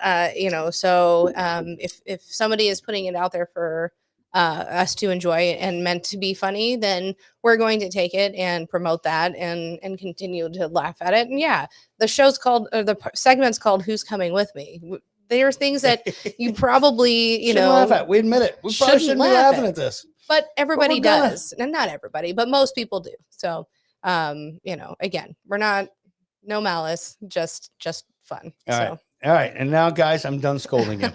So if somebody is putting it out there for us to enjoy and meant to be funny, then we're going to take it and promote that and continue to laugh at it. And yeah, the show's called, or the segment's called "Who's Coming With Me." There are things that you probably, laugh at. We admit it. We probably shouldn't be laughing at this, but everybody does, and not everybody, but most people do. So, again, we're not, no malice, just fun. All right. And now, guys, I'm done scolding you.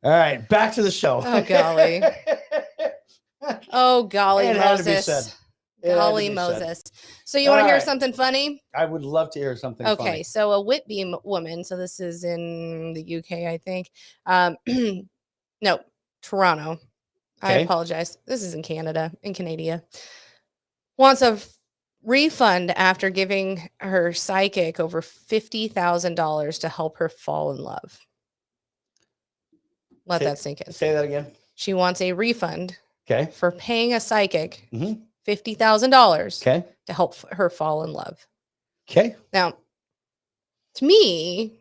All right, back to the show. Oh golly. Oh golly, it had to be said. Yeah, that Golly makes sense. Moses. So you want to All hear right. something funny? I would love to hear something Okay, funny. so a Whitby woman, so this is in the UK, I think. No, Toronto. I Okay. apologize. This is in Canada, wants a refund after giving her psychic over $50,000 to help her fall in love. Let that sink in. Say that again. She wants a refund Okay. for paying a psychic Mhm. $50,000 Okay. to help her fall in love. Okay. Now, to me,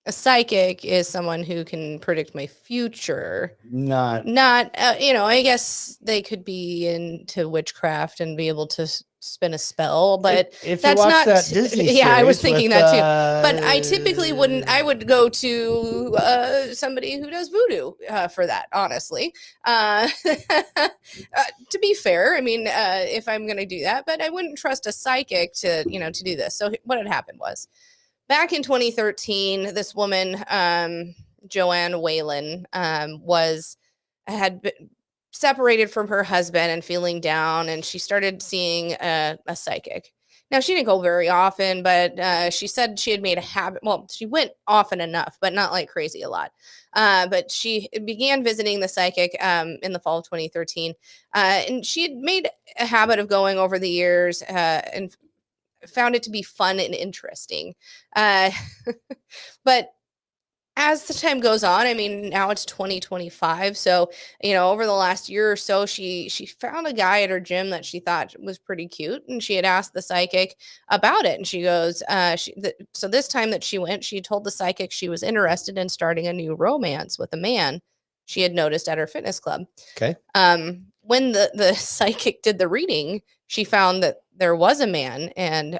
a psychic is someone who can predict my future. Not. I guess they could be into witchcraft and be able to spin a spell, but if that's you watch not that Disney yeah, I was series thinking with, that too. But I typically wouldn't. I would go to somebody who does voodoo for that, honestly. To be fair, I mean, if I'm going to do that, but I wouldn't trust a psychic to do this. So what had happened was, back in 2013, this woman, Joanne Whalen, had been separated from her husband and feeling down, and she started seeing a psychic. Now, she didn't go very often, but she said she had made a habit. Well, she went often enough, but not like crazy a lot. But she began visiting the psychic in the fall of 2013, and she had made a habit of going over the years and found it to be fun and interesting. But as the time goes on, I mean, now it's 2025. So, over the last year or so, she found a guy at her gym that she thought was pretty cute. And she had asked the psychic about it. And she goes, so this time that she went, she told the psychic she was interested in starting a new romance with a man she had noticed at her fitness club. Okay. When the psychic did the reading, she found that there was a man, and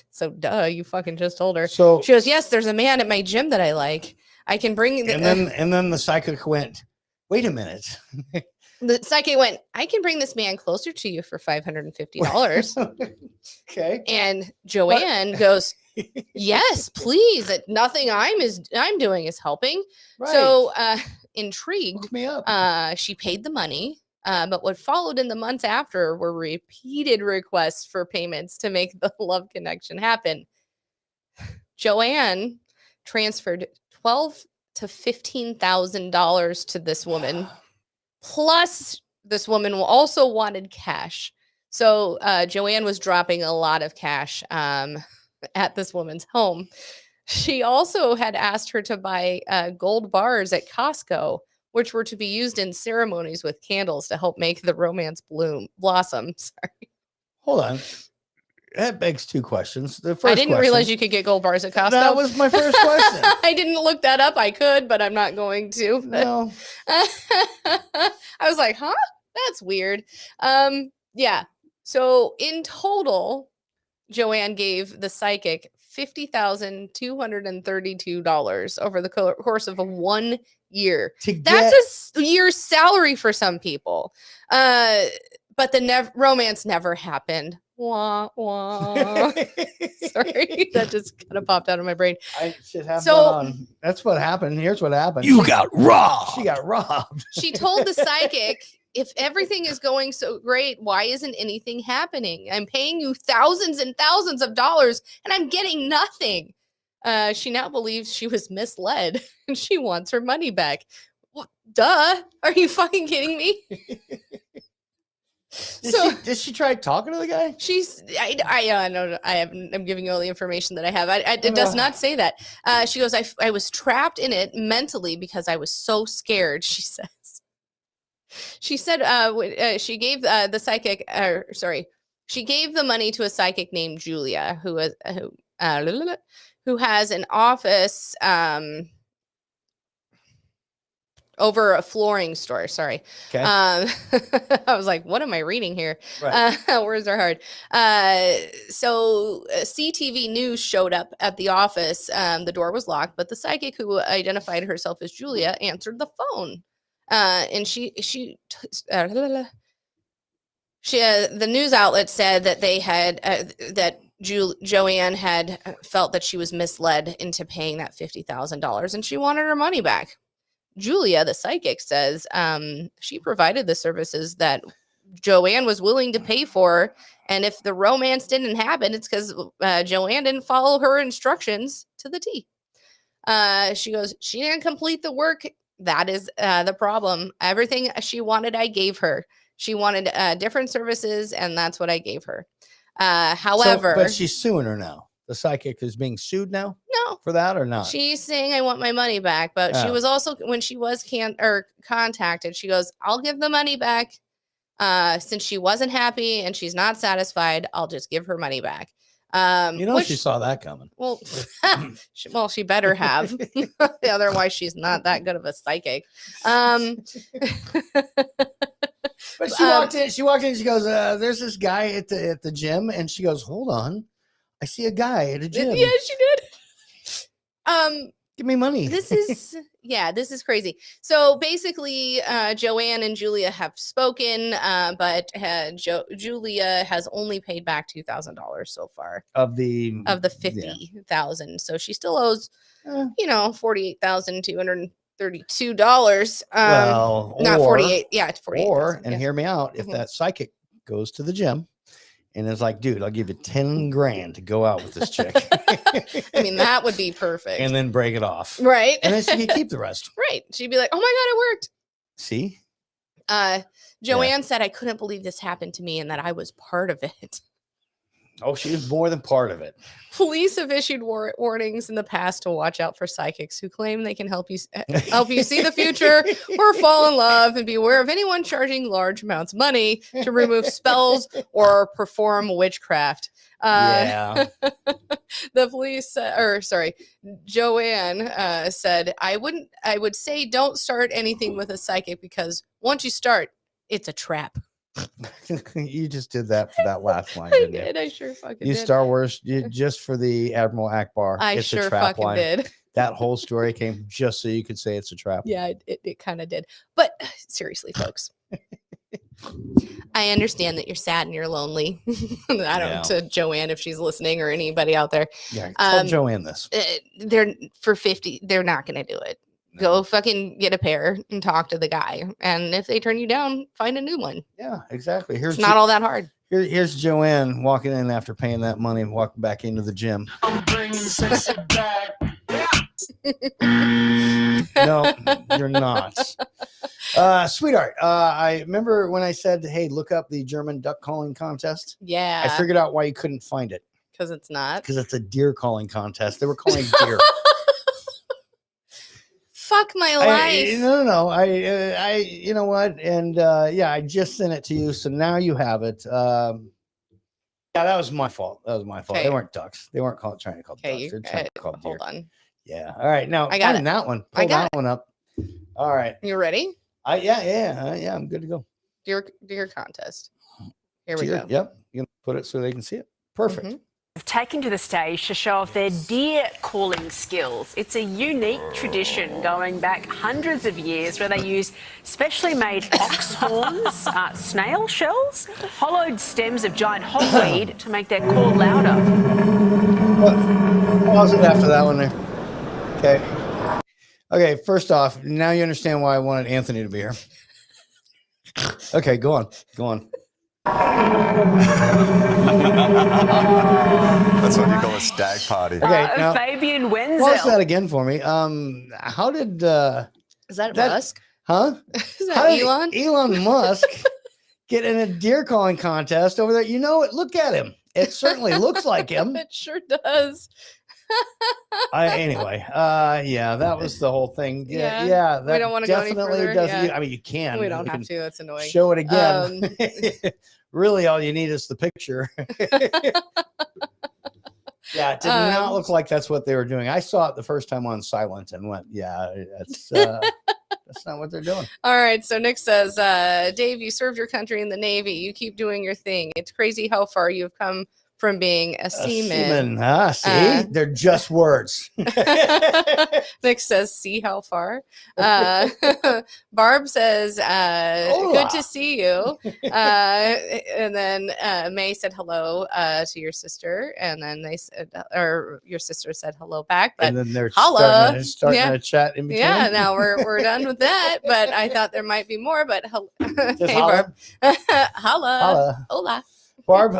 so you fucking just told her. So She goes, yes, there's a man at my gym that I like. I can bring the, and then the psychic went, wait a minute. the psychic went, I can bring this man closer to you for $550. Okay. And Joanne goes, yes, please. Nothing I'm doing is helping. Right. So intrigued, Hook me up. she paid the money. But what followed in the months after were repeated requests for payments to make the love connection happen. Joanne transferred $12,000 to $15,000 to this woman. Plus, this woman also wanted cash. So Joanne was dropping a lot of cash at this woman's home. She also had asked her to buy gold bars at Costco, which were to be used in ceremonies with candles to help make the romance blossom. Sorry. Hold on. That begs two questions. The first I didn't realize you could get gold bars at Costco. That was my first question. I didn't look that up. I could, but I'm not going to. No. I was like, huh? That's weird. Yeah. So in total, Joanne gave the psychic $50,232 over the course of 1 year. That's a year's salary for some people. But the romance never happened. Wah, wah. Sorry, that just kind of popped out of my brain. That's what happened. Here's what happened. You got robbed. She got robbed. She told the psychic, if everything is going so great, why isn't anything happening? I'm paying you thousands and thousands of dollars and I'm getting nothing. She now believes she was misled and she wants her money back. Well, duh. Are you fucking kidding me? Did she try talking to the guy? I'm giving you all the information that I have. It does not say that. She goes, I was trapped in it mentally because I was so scared, she says. She said she gave the psychic, she gave the money to a psychic named Julia, who has an office over a flooring store. Sorry. Okay. I was like, what am I reading here? Right. Words are hard. So CTV News showed up at the office. The door was locked, but the psychic, who identified herself as Julia, answered the phone. And the news outlet said that they had that Joanne had felt that she was misled into paying that $50,000 and she wanted her money back. Julia, the psychic, says she provided the services that Joanne was willing to pay for. And if the romance didn't happen, it's because Joanne didn't follow her instructions to the T. She goes, she didn't complete the work. That is the problem. Everything she wanted, I gave her. She wanted different services, and that's what I gave her. However, but she's suing her now. The psychic is being sued now? No. For that or not? She's saying, I want my money back. But she was also, when she was contacted, she goes, I'll give the money back. Since she wasn't happy and she's not satisfied, I'll just give her money back. She saw that coming. Well, she better have. Otherwise, she's not that good of a psychic. But she walked in. She walked in. She goes, "There's this guy at the gym," and she goes, "Hold on, I see a guy at a gym." Yeah, she did. Give me money. This is crazy. So basically, Joanne and Julia have spoken, but Julia has only paid back $2,000 so far of the $50,000. Yeah. So she still owes, $48,232. Well, not 48. Yeah, it's 48. Or hear me out. If that psychic goes to the gym and is like, dude, I'll give you 10 grand to go out with this chick. I mean, that would be perfect. And then break it off. Right. And then she can keep the rest. Right. She'd be like, oh my God, it worked. See? Joanne said, I couldn't believe this happened to me and that I was part of it. Oh, she was more than part of it. Police have issued warnings in the past to watch out for psychics who claim they can help you see the future or fall in love, and be aware of anyone charging large amounts of money to remove spells or perform witchcraft. The police, Joanne said, I would say don't start anything with a psychic, because once you start, it's a trap. You just did that for that last line. I did. I sure fucking did. Star Wars, just for the Admiral Akbar. I it's sure a trap fucking line. did. That whole story came just so you could say it's a trap. Yeah, it kind of did. But seriously, folks, I understand that you're sad and you're lonely. I don't know, to Joanne, if she's listening, or anybody out there. Yeah, tell Joanne this. They're for 50. They're not going to do it. Go fucking get a pair and talk to the guy. And if they turn you down, find a new one. Yeah, exactly. It's not all that hard. Here's Joanne walking in after paying that money and walking back into the gym. I'm bringing sexy back. No, you're not. Sweetheart, I remember when I said, hey, look up the German duck calling contest. Yeah. I figured out why you couldn't find it. Because it's not. Because it's a deer calling contest. They were calling deer. Fuck my life. No. I you know what? And I just sent it to you, so now you have it. Yeah, that was my fault. Okay. They weren't ducks. They weren't trying to call ducks. They're trying to call deer. Hold on. Yeah. All right. Now I got find that one. Pull that one up. All right. You ready? Yeah. I'm good to go. Deer contest. Here we go. Yep. You can put it so they can see it. Perfect. Mm-hmm. Taken to the stage to show off their deer calling skills. It's a unique tradition going back hundreds of years, where they use specially made ox horns, snail shells, hollowed stems of giant hogweed to make their call louder. Pause it after that one there. Okay, first off, now you understand why I wanted Anthony to be here. Okay, go on. That's what you call a stag party. Okay, now, Fabian Wenzel. pause that again for me. How did is that Musk? Huh? Is that Elon? Elon Musk get in a deer calling contest over there? You know it. Look at him. It certainly looks like him. It sure does. Anyway, that was the whole thing. Yeah, that we don't want to go any further. Doesn't. I mean, you can. We don't have to. That's annoying. Show it again. Really, all you need is the picture. Yeah, it did not look like that's what they were doing. I saw it the first time on silent and went, yeah, that's not what they're doing. All right. So Nick says, Dave, you served your country in the Navy. You keep doing your thing. It's crazy how far you've come from being a seaman. See, they're just words. Nick says, "See how far." Barb says, "Good to see you." And then May said hello to your sister, and then they said, or your sister said hello back. But and then they're holla. starting to chat in between. Yeah, now we're done with that. But I thought there might be more. But Just hey, holla. Barb, holla, hola. Barb,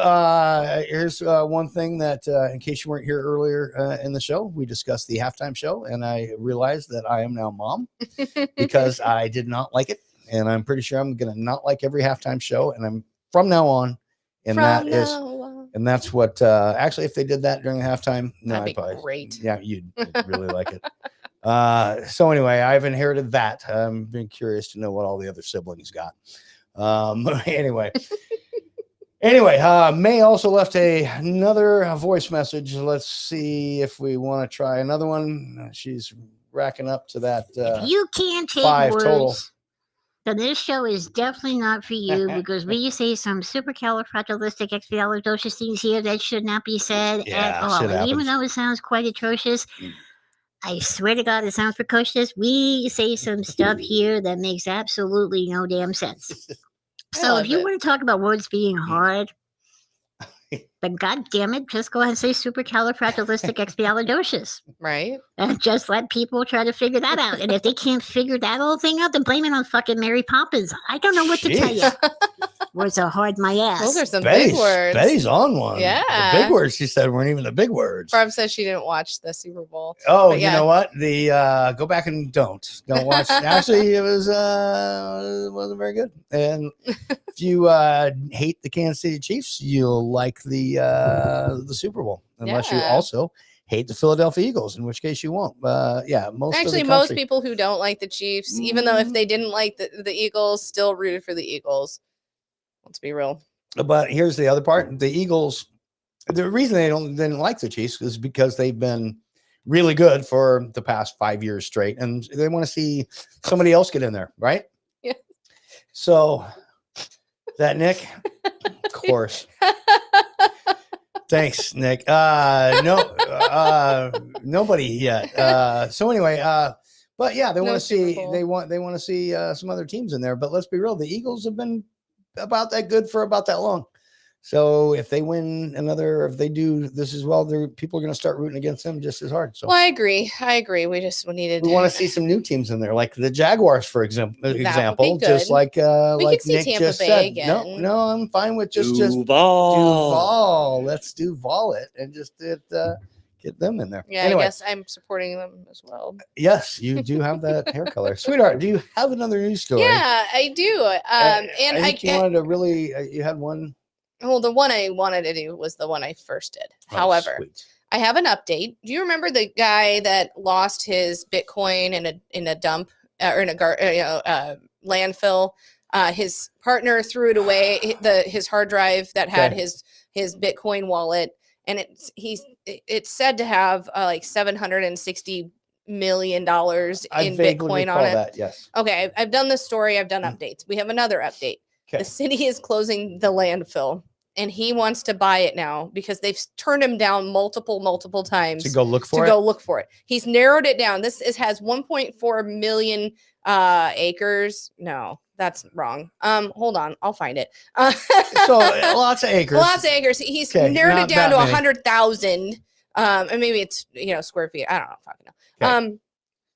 here's one thing that, in case you weren't here earlier in the show, we discussed the halftime show, and I realized that I am now mom because I did not like it, and I'm pretty sure I'm going to not like every halftime show, and I'm from now on, and that's what actually, if they did that during halftime, no, that'd I'd be probably, great. yeah, you'd really like it. So anyway, I've inherited that. I'm being curious to know what all the other siblings got. Anyway. May also left another voice message. Let's see if we want to try another one. She's racking up to that. If you can't take 5 words, total. then this show is definitely not for you because we say some supercalifragilisticexpialidocious things here that should not be said at all. shit And even happens. though it sounds quite atrocious, I swear to God, it sounds precocious. We say some stuff here that makes absolutely no damn sense. So if you want to talk about words being hard, then God damn it, just go ahead and say supercalifragilisticexpialidocious. Right. And just let people try to figure that out. And if they can't figure that whole thing out, then blame it on fucking Mary Poppins. I don't know what to tell you. Words are hard, my ass. Those are some big words. Betty's on one. Yeah. The big words she said weren't even the big words. Barb says she didn't watch the Super Bowl. Oh, you know what? The go back and don't watch. Actually, it wasn't very good. And if you hate the Kansas City Chiefs, you'll like the Super Bowl, unless you also hate the Philadelphia Eagles, in which case you won't. Most people who don't like the Chiefs, even though if they didn't like the Eagles, still rooted for the Eagles. Let's be real. But here's the other part: the Eagles. The reason they didn't like the Chiefs is because they've been really good for the past 5 years straight, and they want to see somebody else get in there, right? Yeah. So that Nick, of course. Thanks, Nick. Nobody yet. So anyway, but yeah, they want to see they want to see some other teams in there. But let's be real, the Eagles have been about that good for about that long. So if they win if they do this as well, people are going to start rooting against them just as hard. So well, I agree. We want to see some new teams in there, like the Jaguars, for example. Just like could see Nick Tampa just Bay said. again. No, I'm fine with just Duval. Let's Duval it and just get them in there. Yeah, anyway, I guess I'm supporting them as well. Yes, you do have that hair color, sweetheart. Do you have another news story? Yeah, I do. And I think you wanted to really. You had one. Well, the one I wanted to do was the one I first did. However, sweet. I have an update. Do you remember the guy that lost his Bitcoin in a dump or in a landfill? His partner threw it away. His hard drive that had his Bitcoin wallet, and it's said to have like $760 million in Bitcoin on it. That, yes. Okay, I've done this story. I've done updates. We have another update. Okay. The city is closing the landfill, and he wants to buy it now because they've turned him down multiple times to go look for it. He's narrowed it down. This has 1.4 million acres. No, that's wrong. Hold on, I'll find it. So lots of acres. Lots of acres. He's narrowed it down to 100,000. And maybe it's square feet. I don't know. Fucking know. Okay.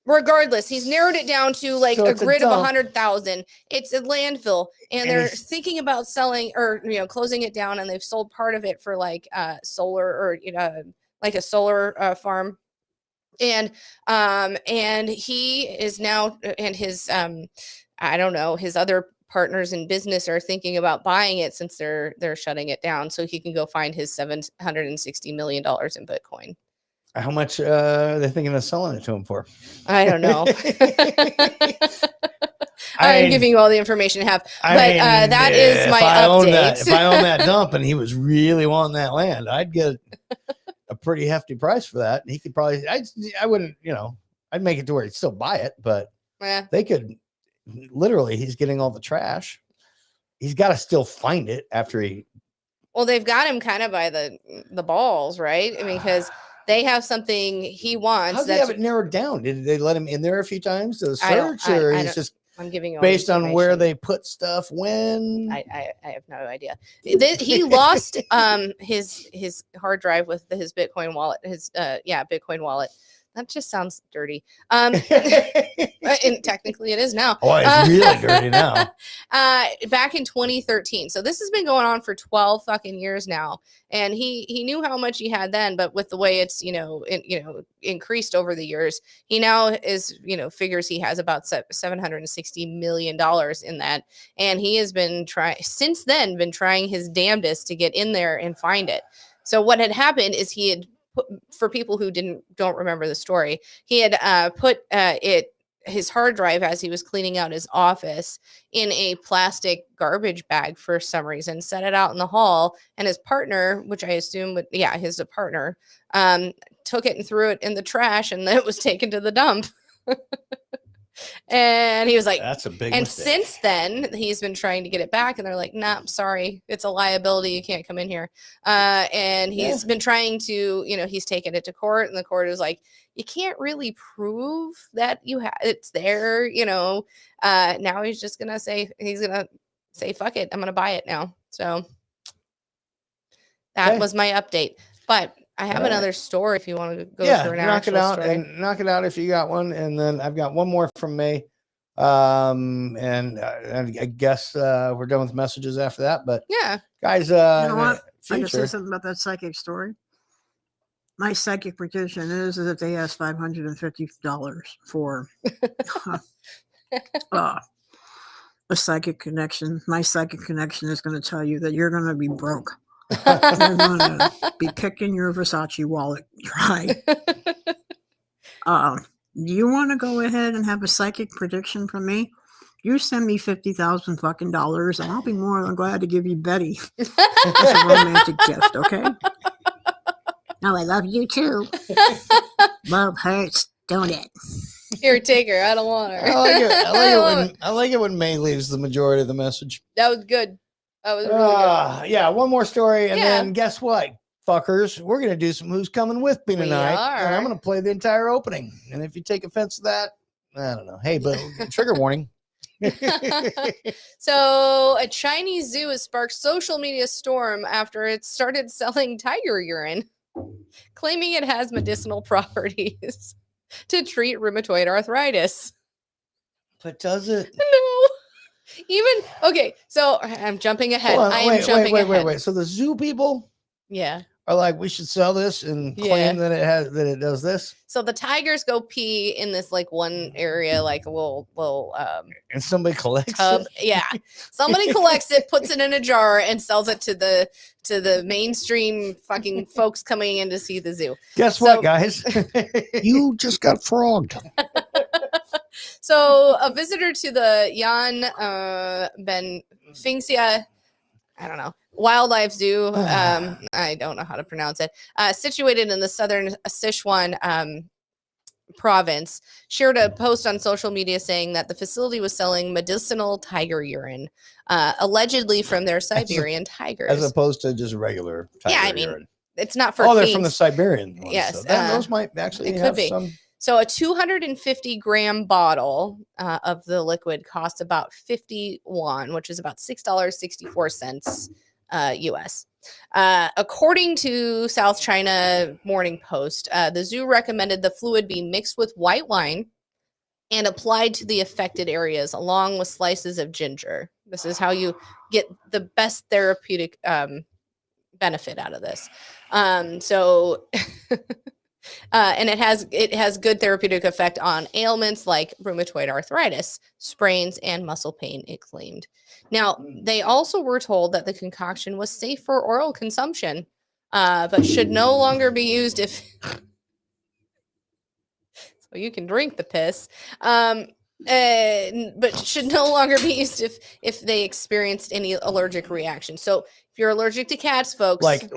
Regardless, he's narrowed it down to like a grid of 100,000. It's a landfill, and they're thinking about selling or closing it down, and they've sold part of it for like solar or like a solar farm. And he is now, and his I don't know, his other partners in business are thinking about buying it since they're shutting it down, so he can go find his $760 million in Bitcoin. How much are they thinking of selling it to him for? I don't know. I'm giving you all the information I have. That is my update. If I own that dump and he was really wanting that land, I'd get a pretty hefty price for that. He could probably, I wouldn't, I'd make it to where he'd still buy it, but they could literally, he's getting all the trash. He's got to still find it after he Well, they've got him kind of by the balls, right? I mean, because they have something he wants. How do they have it narrowed down? Did they let him in there a few times to search, or it's just I'm giving you all based on where information. they put stuff when? I have no idea. He lost his hard drive with his Bitcoin wallet. Bitcoin wallet. That just sounds dirty. And technically it is now. Oh, it's really dirty now. Back in 2013. So this has been going on for 12 fucking years now. And he knew how much he had then, but with the way it's, increased over the years, he now is, figures he has about $760 million in that. And he has been trying his damnedest to get in there and find it. So what had happened is he had for people who don't remember the story, he had put his hard drive as he was cleaning out his office in a plastic garbage bag for some reason, set it out in the hall, and his partner, which I assume his partner, took it and threw it in the trash, and then it was taken to the dump. And he was like, that's a big and mistake. Since then he's been trying to get it back, and they're like, nah, I'm sorry, it's a liability, you can't come in here. And he's been trying to, he's taken it to court, and the court is like, you can't really prove that it's there, now he's gonna say fuck it, I'm gonna buy it now. So that was my update, but I have another story if you want to go through an knock it out story. and knock it out if you got one, and then I've got one more from May, and I guess we're done with messages after that. But yeah, guys, you know what? future. I can say something about that psychic story. My psychic prediction is that they asked $550 for a psychic connection. My psychic connection is going to tell you that you're going to be broke. You're going to be kicking your Versace wallet dry. You want to go ahead and have a psychic prediction from me? You send me $50,000 fucking dollars, and I'll be more than glad to give you Betty as a romantic gift. Okay. Oh, I love you too. Love hurts, don't it? Here, take her. I don't want her. I like it when May leaves the majority of the message. That was good. That was really good. Yeah, one more story, and then guess what, fuckers? We're gonna do some Who's Coming With Me tonight, and I'm gonna play the entire opening. And if you take offense to that, I don't know. Hey, but trigger warning. So a Chinese zoo has sparked social media storm after it started selling tiger urine, claiming it has medicinal properties to treat rheumatoid arthritis. But does it? No. Okay, so I'm jumping ahead. Wait. So the zoo people, are like, we should sell this and claim that it does this. So the tigers go pee in this like one area, like a little and somebody collects tub. it. Yeah, somebody collects it, puts it in a jar, and sells it to the mainstream fucking folks coming in to see the zoo. Guess what, guys? You just got frogged. So a visitor to the Yan Benfingxia, I don't know, wildlife zoo, I don't know how to pronounce it, situated in the southern Sichuan province, shared a post on social media saying that the facility was selling medicinal tiger urine, allegedly from their Siberian tigers. As opposed to just regular tiger urine. It's not for they're from the Siberian ones. Yes. So those might actually have some. So a 250-gram bottle of the liquid costs about 50 yuan, which is about $6.64 US. According to South China Morning Post, the zoo recommended the fluid be mixed with white wine and applied to the affected areas along with slices of ginger. This is how you get the best therapeutic benefit out of this. And it has good therapeutic effect on ailments like rheumatoid arthritis, sprains, and muscle pain, it claimed. Now, they also were told that the concoction was safe for oral consumption, but should no longer be used if... So you can drink the piss, but should no longer be used if they experienced any allergic reaction. So if you're allergic to cats, folks... Like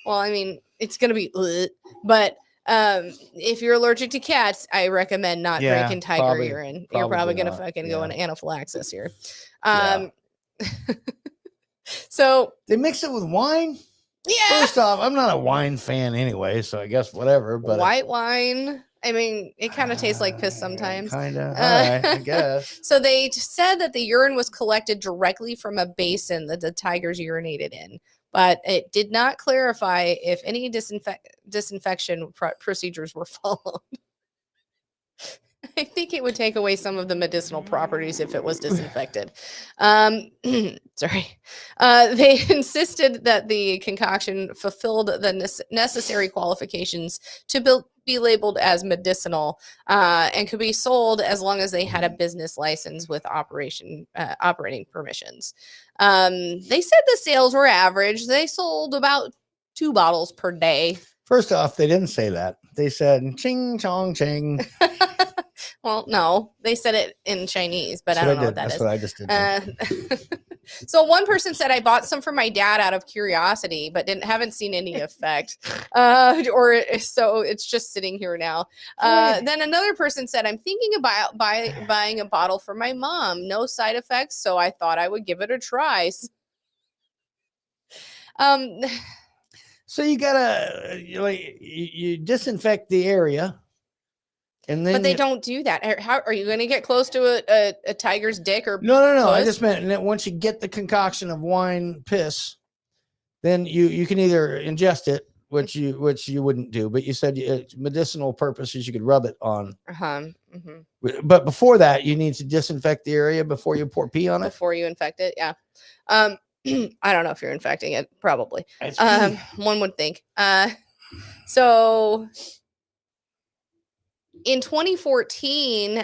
well, I mean, it's going to be, but if you're allergic to cats, I recommend not drinking tiger urine. You're probably going to fucking go into anaphylaxis here. So They mix it with wine? yeah, First off, I'm not a wine fan anyway, so I guess whatever. But white wine. I mean, it kind of tastes like piss sometimes. Kind of. All right, I guess. So they said that the urine was collected directly from a basin that the tigers urinated in, but it did not clarify if any disinfection procedures were followed. I think it would take away some of the medicinal properties if it was disinfected. Sorry. They insisted that the concoction fulfilled the necessary qualifications to be labeled as medicinal and could be sold as long as they had a business license with operating permissions. They said the sales were average. They sold about 2 bottles per day. First off, they didn't say that. They said ching chong ching. Well, no, they said it in Chinese, but I don't know what that is. That's what I just did. So one person said, I bought some for my dad out of curiosity, but haven't seen any effect. Or so it's just sitting here now. Then another person said, I'm thinking about buying a bottle for my mom. No side effects, so I thought I would give it a try. So you gotta you disinfect the area. And then but they don't do that. How are you going to get close to a tiger's dick or No. I puss? just meant that once you get the concoction of wine piss, then you can either ingest it, which you wouldn't do, but you said medicinal purposes you could rub it on. But before that, you need to disinfect the area before you pour pee on it. Before you infect it, yeah. I don't know if you're infecting it. Probably. One would think. So. In 2014,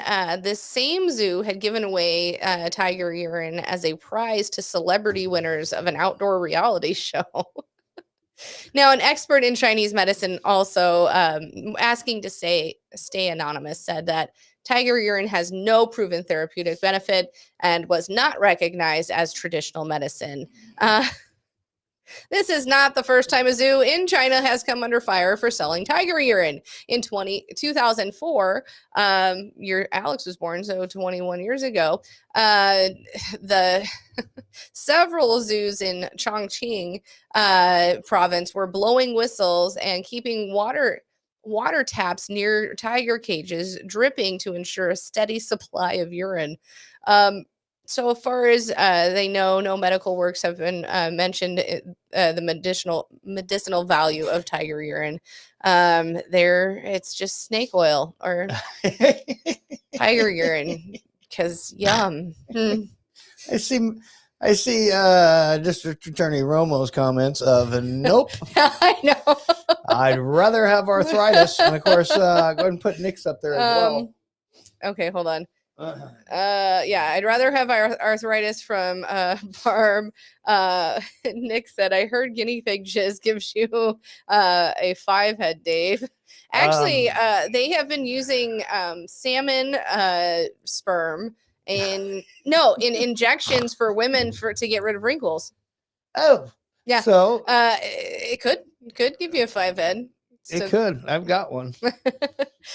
this same zoo had given away tiger urine as a prize to celebrity winners of an outdoor reality show. Now, an expert in Chinese medicine also asking to stay anonymous said that tiger urine has no proven therapeutic benefit and was not recognized as traditional medicine. This is not the first time a zoo in China has come under fire for selling tiger urine. In 2004, Alex was born, so 21 years ago, the several zoos in Chongqing province were blowing whistles and keeping water taps near tiger cages dripping to ensure a steady supply of urine. So far as they know, no medical works have been mentioned the medicinal value of tiger urine. It's just snake oil or tiger urine because yum. I see District Attorney Romo's comments of nope. I know. I'd rather have arthritis. And of course, go ahead and put Nick's up there as well. Okay, hold on. Yeah, I'd rather have arthritis from Barb. Nick said, I heard guinea pig jizz gives you a 5-head, Dave. Actually, they have been using salmon sperm in injections for women to get rid of wrinkles. Oh, yeah. So it could give you a 5-head. It could. I've got one.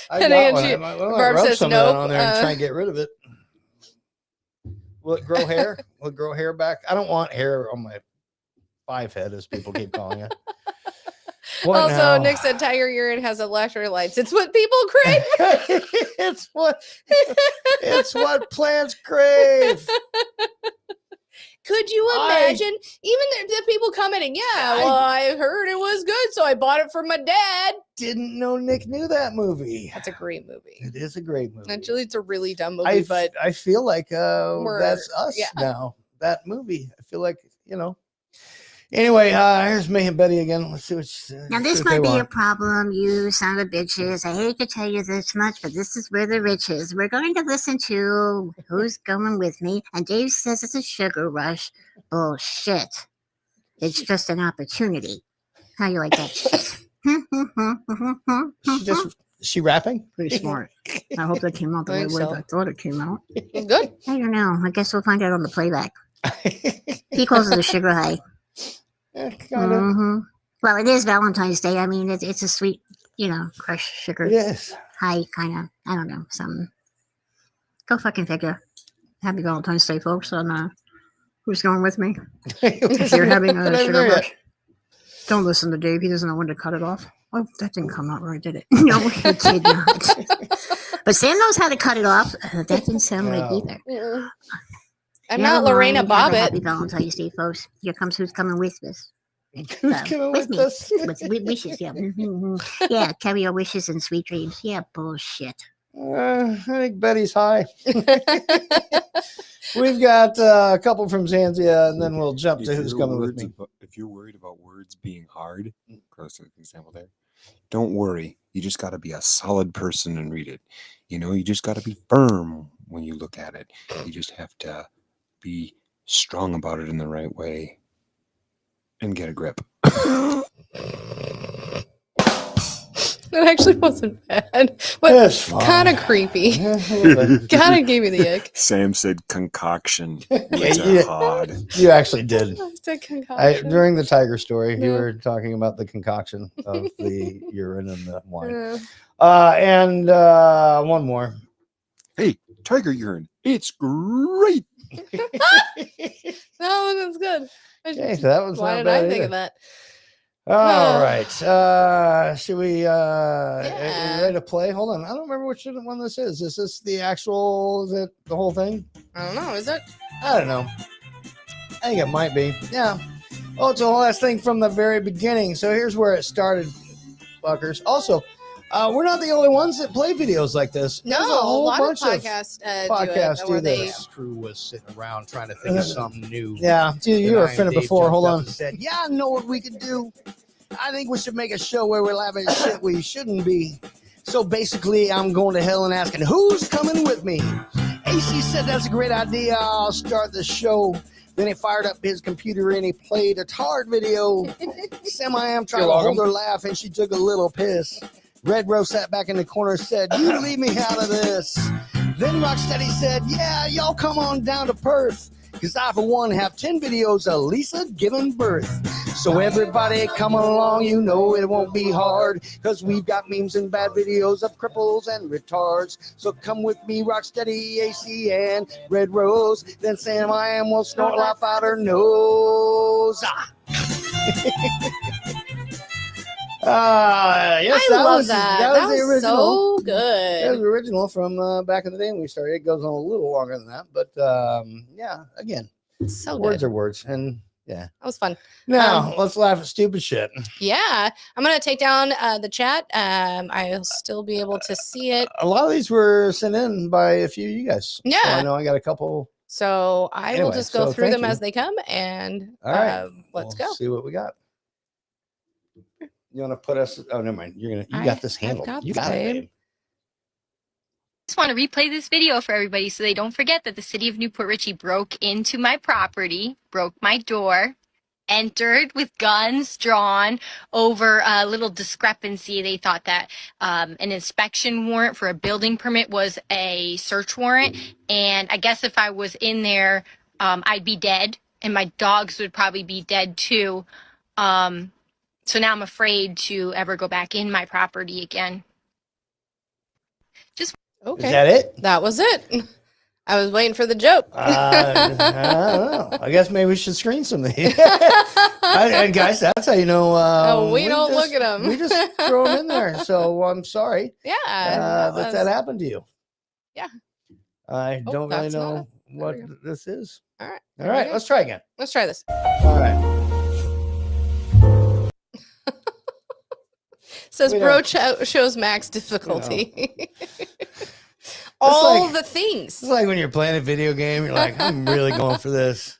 I got one. Barb rub some of that on there and try and get rid of it. Will it grow hair? Will it grow hair back? I don't want hair on my 5-head, as people keep calling it. Also, Nick said tiger urine has electrolytes. It's what people crave. it's what plants crave. Could you imagine? Even the people commenting, I heard it was good, so I bought it for my dad. Didn't know Nick knew that movie. That's a great movie. It is a great movie. Actually, it's a really dumb movie, but I feel like that's us now. That movie. I feel like, Anyway, here's May and Betty again. Let's see what she says. Now, this might be a problem, you son of bitches. I hate to tell you this much, but this is where the rich is. We're going to listen to Who's Going With Me, and Dave says it's a sugar rush. Bullshit. It's just an opportunity. How you like that shit? She rapping? Pretty smart. I hope that came out the way I thought it came out. Good. I don't know. I guess we'll find out on the playback. He calls it a sugar high. Well, it is Valentine's Day. I mean, it's a sweet, crushed sugar. Yes. High kind of. I don't know. Something. Go fucking figure. Happy Valentine's Day, folks. On Who's going with me? If you're having Not a even sugar there yet. rush. Don't listen to Dave. He doesn't know when to cut it off. Oh, that didn't come out right, did it? No, it did not. But Sam knows how to cut it off. That didn't sound right No. either. I'm Never not Lorena mind. Have a Happy Bobbitt. Valentine's Day, folks. Here comes who's coming with us. Who's coming with me. us? With wishes, yeah. Yeah, carry your wishes and sweet dreams. Yeah, bullshit. I think Betty's high. We've got a couple from Zanzia, and then we'll jump to who's coming with me. If you're worried about words being hard, close to the example there, don't worry. You just got to be a solid person and read it. You just got to be firm when you look at it. You just have to be strong about it in the right way and get a grip. That actually wasn't bad, but kind of creepy. Kind of gave me the ick. Sam said concoction. Yeah, hard. You actually did. I said concoction. During the tiger story, you Yeah. were talking about the concoction of the urine and the wine. Yeah. And one more. Hey, tiger urine. It's great. No, that's good. Okay, so that was Why not did bad I think either. of that? All right. Should we are you Yeah. ready to play? Hold on. I don't remember which one this is. Is this the actual, is it the whole thing? I don't know. Is it? I don't know. I think it might be. Yeah. Oh, it's the last thing from the very beginning. So here's where it started, fuckers. Also, we're not the only ones that play videos like this. No, There's a lot of bunch podcasts podcasts do it. do Where they, this. Crew was sitting around trying to think of something new. Yeah, dude, you And were I finna and Dave before. jumped Hold up on. and said, "Yeah, I know what we could do. I think we should make a show where we're laughing at shit we shouldn't be." So basically, I'm going to hell and asking, "Who's coming with me?" AC said, "That's a great idea. I'll start the show." Then he fired up his computer and he played a Tard video. SamIAm tried to hold her laugh and she took a little piss. Red Rose sat back in the corner and said, "You leave me out of this." Then Rocksteady said, "Yeah, y'all come on down to Perth, because I, for one, have 10 videos of Lisa giving birth. So everybody come along, you know it won't be hard, because we've got memes and bad videos of cripples and retards. So come with me, Rocksteady, AC, and Red Rose. Then SamIAm will snort life out her nose." Yes, I love was that. That was the original. So That good. was the original from back in the day when we started. It goes on a little longer than that, but yeah, again, So words good. are words, and yeah. That was fun. Now let's laugh at stupid shit. Yeah, I'm gonna take down the chat. I'll still be able to see it. A lot of these were sent in by a few of you guys. So Yeah. I know I got a couple. So I will Anyway, just go so through thank them you. as they come, and All right, let's We'll go. see what we got. You want to put us? Oh, never mind. You got this I've handled. got You this, got it, babe. babe. Just want to replay this video for everybody so they don't forget that the city of Newport Richey broke into my property, broke my door, entered with guns drawn over a little discrepancy. They thought that an inspection warrant for a building permit was a search warrant. And I guess if I was in there, I'd be dead and my dogs would probably be dead too. So now I'm afraid to ever go back in my property again. Okay, Is that it? that was it. I was waiting for the joke. I don't know. I guess maybe we should screen some of these. And guys, that's how you know. We don't look at 'em. We just throw them in there. So I'm sorry Yeah, that happened to you. Yeah. I Oh, don't really that's not know it. There what we go. this is. All right. All right, let's try again. Let's try this. All right. Says We bro don't- shows max difficulty. All the things. It's like when you're playing a video game, you're like, I'm really going for this.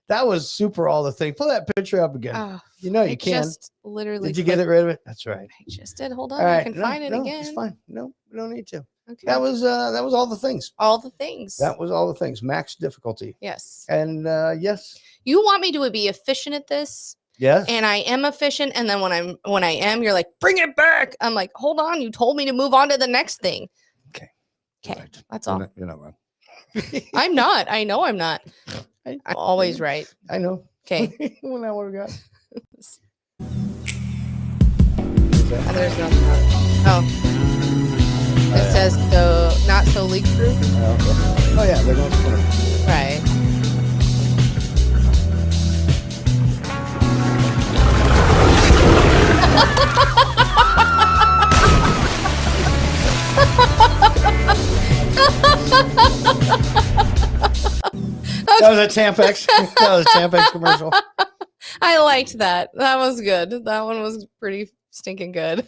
That was super all the thing. Pull that picture up again. Oh, You know you I can. just literally. Did you get it rid of it? That's right. I just did. Hold on. All right. I can find it again. It's fine. No, we don't need to. Okay. That was all the things. all the things. That was all the things. Max difficulty. Yes. And yes. You want me to be efficient at this, Yes. and I am efficient. And then when I am, you're like, bring it back. I'm like, hold on. You told me to move on to the next thing. Okay. Okay. Right. That's You're all. not, you're not wrong. I'm not. I know I'm not. I- I'm always right. I know. Okay. Well, now what we got? Oh, there's no. Oh. It says so not so leak proof. Oh, okay. Oh yeah, they're going to put it. Right. That was a Tampax. That was a Tampax commercial. I liked that. That was good. That one was pretty stinking good.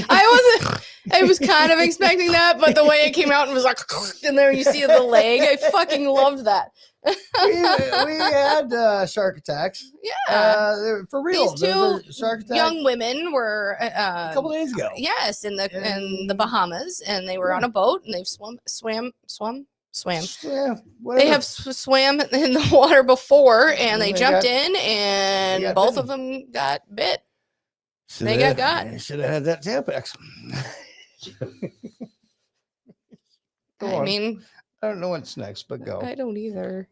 I was kind of expecting that, but the way it came out and was like, and there you see the leg. I fucking loved that. we had shark attacks. Yeah. For real. These There was two a shark attack young women were a couple days ago. Yes, in the Bahamas, and they were on a boat, and they've swam. Yeah, They have swam in the water before, and they They jumped got- in, and got both bitten. of them got bit. Shoulda- They got. Should have had that Tampax. Go I on. mean, I don't know what's next, but go. I don't either.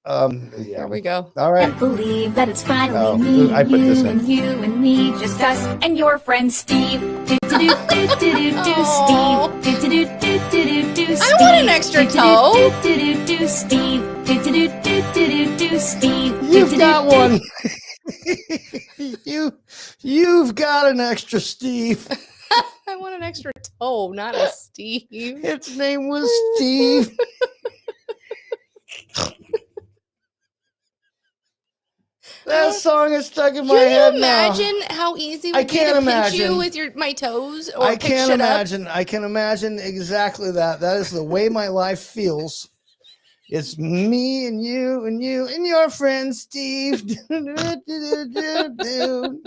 Yeah. Here we go. All right. Can't believe that it's finally Oh, me I and put this you in. and you and me, just us and your friend Steve. Do do do do do do Aw. Steve. Do do do do do Steve. I want an extra toe. Do do do Steve. Do do do do Steve. You've got one. You've got an extra Steve. I want an extra toe, not a Steve. Its name was Steve. That song is stuck in my head Can you now. imagine how easy it I would be can't to pinch imagine. you with my toes or I pick can't shit up? imagine. I can imagine exactly that. That is the way my life feels. It's me and you and your friend Steve. That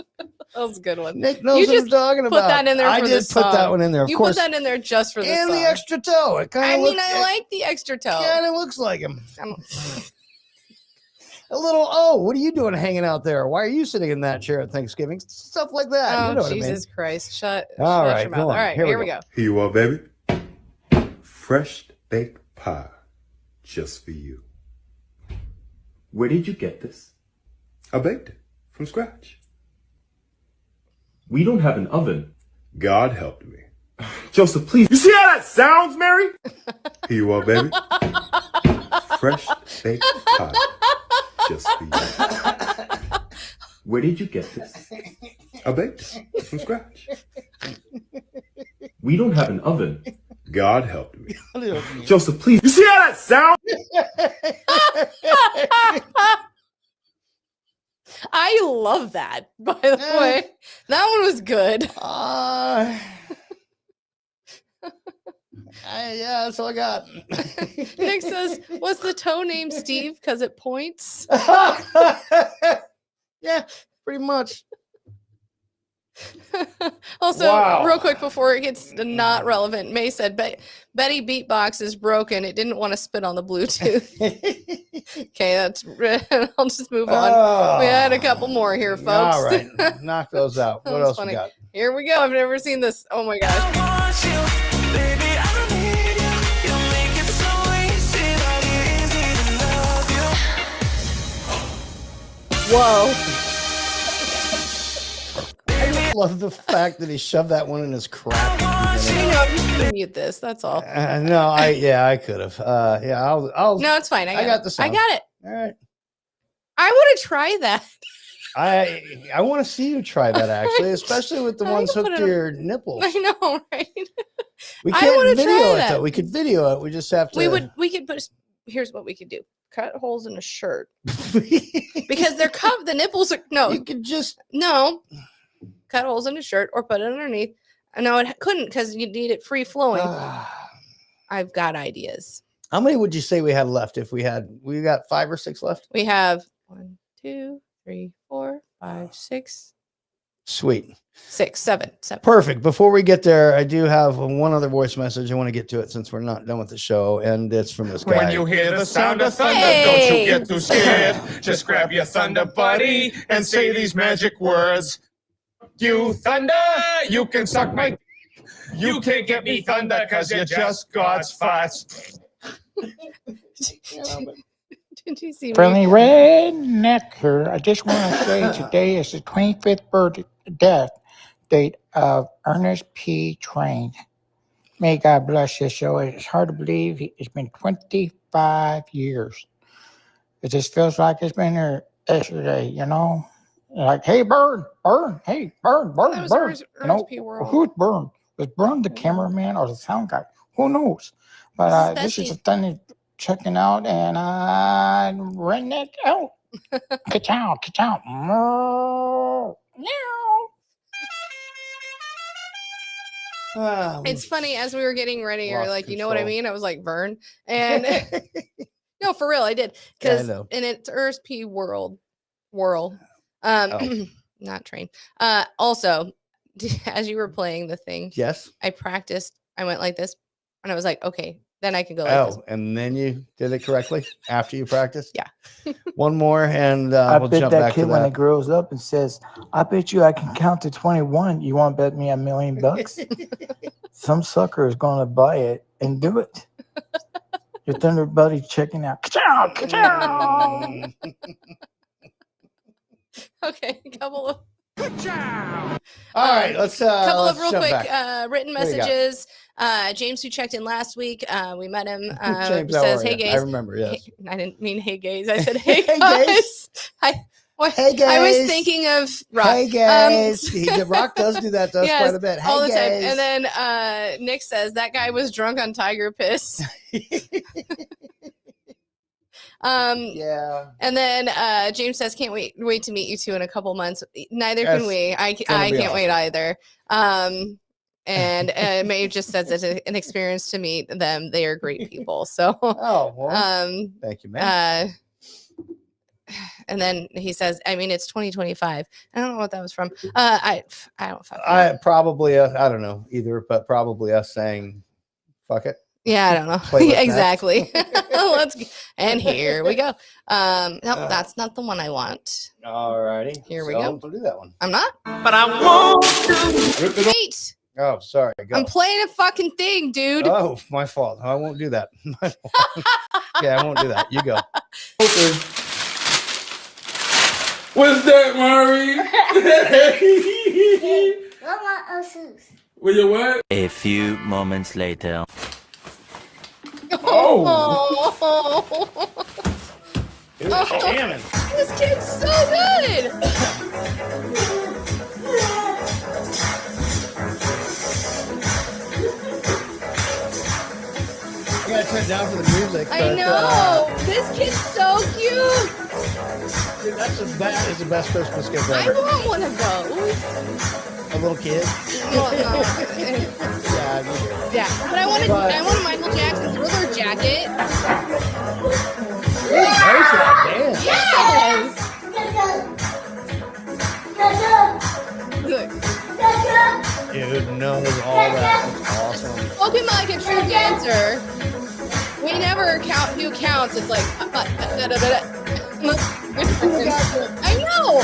was a good one. Nick knows You what I'm just talking put about. that in there I for did the put that song. one in there, of You course. put that in there just for the and song. the extra toe. It kind I of mean, I like the extra toe. kind of looks like him. I'm- A little. Oh, what are you doing hanging out there? Why are you sitting in that chair at Thanksgiving? Stuff like that. Oh, you know what Jesus Christ. Shut All shut right, your mouth. go All on. right, Here here we we go. Here you are, baby. Fresh baked pie, just for you. Where did you get this? I baked it from scratch. We don't have an oven. God helped me. Joseph, please. You see how that sounds, Mary? Here you are, baby. Fresh baked pie, just for you. Where did you get this? I baked it from scratch. We don't have an oven. God helped me. Joseph, please. You see how that sounds? I love that, by the way. That one was good. Yeah, that's all I got. Nick says, "What's the toe named Steve? Because it points." Yeah, pretty much. Also, Wow. real quick before it gets not relevant, May said Betty Beatbox is broken. It didn't want to spit on the Bluetooth. Okay, that's. I'll just move on. We had a couple more here, folks. All right, knock those out. That What was else funny. we got? Here we go. I've never seen this. Oh my gosh. Whoa. I just love the fact that he shoved that one in his crap. I know, I'm just gonna mute this. That's all. No, I could have. Yeah, I'll. No, it's fine. I got the I sound. got it. All right. I want to try that. I want to see you try that actually, especially with the I ones can put hooked it to on- your nipples. I know, right? We I can't wanna video try it that. though. We could video it. We just have to. We could put. Here's what we could do: cut holes in a shirt because they're covered. The nipples are no. You could just no. Cut holes in a shirt or put it underneath. No, it couldn't because you need it free flowing. I've got ideas. How many would you say we had left? If we got 5 or 6 left. We have 1, 2, 3, 4, 5, 6, Sweet. 6, 7. Perfect. Before we get there, I do have one other voice message. I want to get to it since we're not done with the show, and it's from this guy. When you hear the sound of thunder, Hey! don't you get too scared. Just grab your thunder buddy and say these magic words. You thunder, you can suck my. You can't get me thunder because you're just God's farts. Did you see Friendly me? redneck here. I just want to say today is the 25th death date of Ernest P. Train. May God bless this show. It's hard to believe it's been 25 years. It just feels like it's been here yesterday, you know? Like, hey, Burn, hey, Burn. That was RSP World. Who's Burn? Was Burn the cameraman or the sound guy? Who knows? But this is a thing checking out, and I'm renting it out. Ka-chow, ka-chow. It's funny, as we were getting ready, you're Lost like, you know what I control. mean? I was like, Burn. And no, for real, I did. Yeah, I know. And it's RSP World. Not train. Also, as you were playing the thing, Yes. I practiced. I went like this, and I was like, okay, then I can go like this. And then you did it correctly after you practiced? Yeah. One more, and I we'll bet jump that back kid to when he that. grows up and says, I bet you I can count to 21. You want to bet me $1 million? Some sucker is going to buy it and do it. Your Thunder buddy checking out. Ka-chow, ka-chow. Okay, a couple of. All right, let's couple of let's real jump quick back. written What do you got? messages. James, who checked in last week, we met him. James, how says, are "Hey you? gays." I remember. Yes. Hey, I didn't mean "Hey gays." I said, "Hey, Hey, guys." Hey guys. I was thinking of Rock. Hey guys. Rock does do that to us Yes, quite a bit. Hey all the guys. time. And then Nick says that guy was drunk on tiger piss. Yeah. And then James says, "Can't wait to meet you two in a couple months." Neither Yes, can we. I gonna be can't wait awesome. either. And Mae just says it's an experience to meet them. They are great people. So, Oh, well, thank you, man. And then he says, I mean, it's 2025. I don't know what that was from. I don't fucking know. Probably I don't know either, but probably us saying fuck it. Yeah, I don't know. Playlist next. Exactly. And here we go. No, that's not the one I want. All righty. Here we go. We'll do that one. I'm not. But I won't. Wait. Oh, sorry. Go. I'm playing a fucking thing, dude. Oh, my fault. I won't do that. Yeah, I won't do that. You go. What's that, Mari? Will you what? A few moments later. Oh. It was jamming. This kid's so good. I gotta turn it down for the music. I but, know. This kid's so cute. Dude, that is the best Christmas gift I ever. want one of those. A little kid. No. Yeah, you do. Yeah, but I want a Michael Jackson Thriller jacket. Hey, there's that dance. Yes. Dude knows all that. It's awesome. Spoken like a true dancer. We never do counts. It's like I know.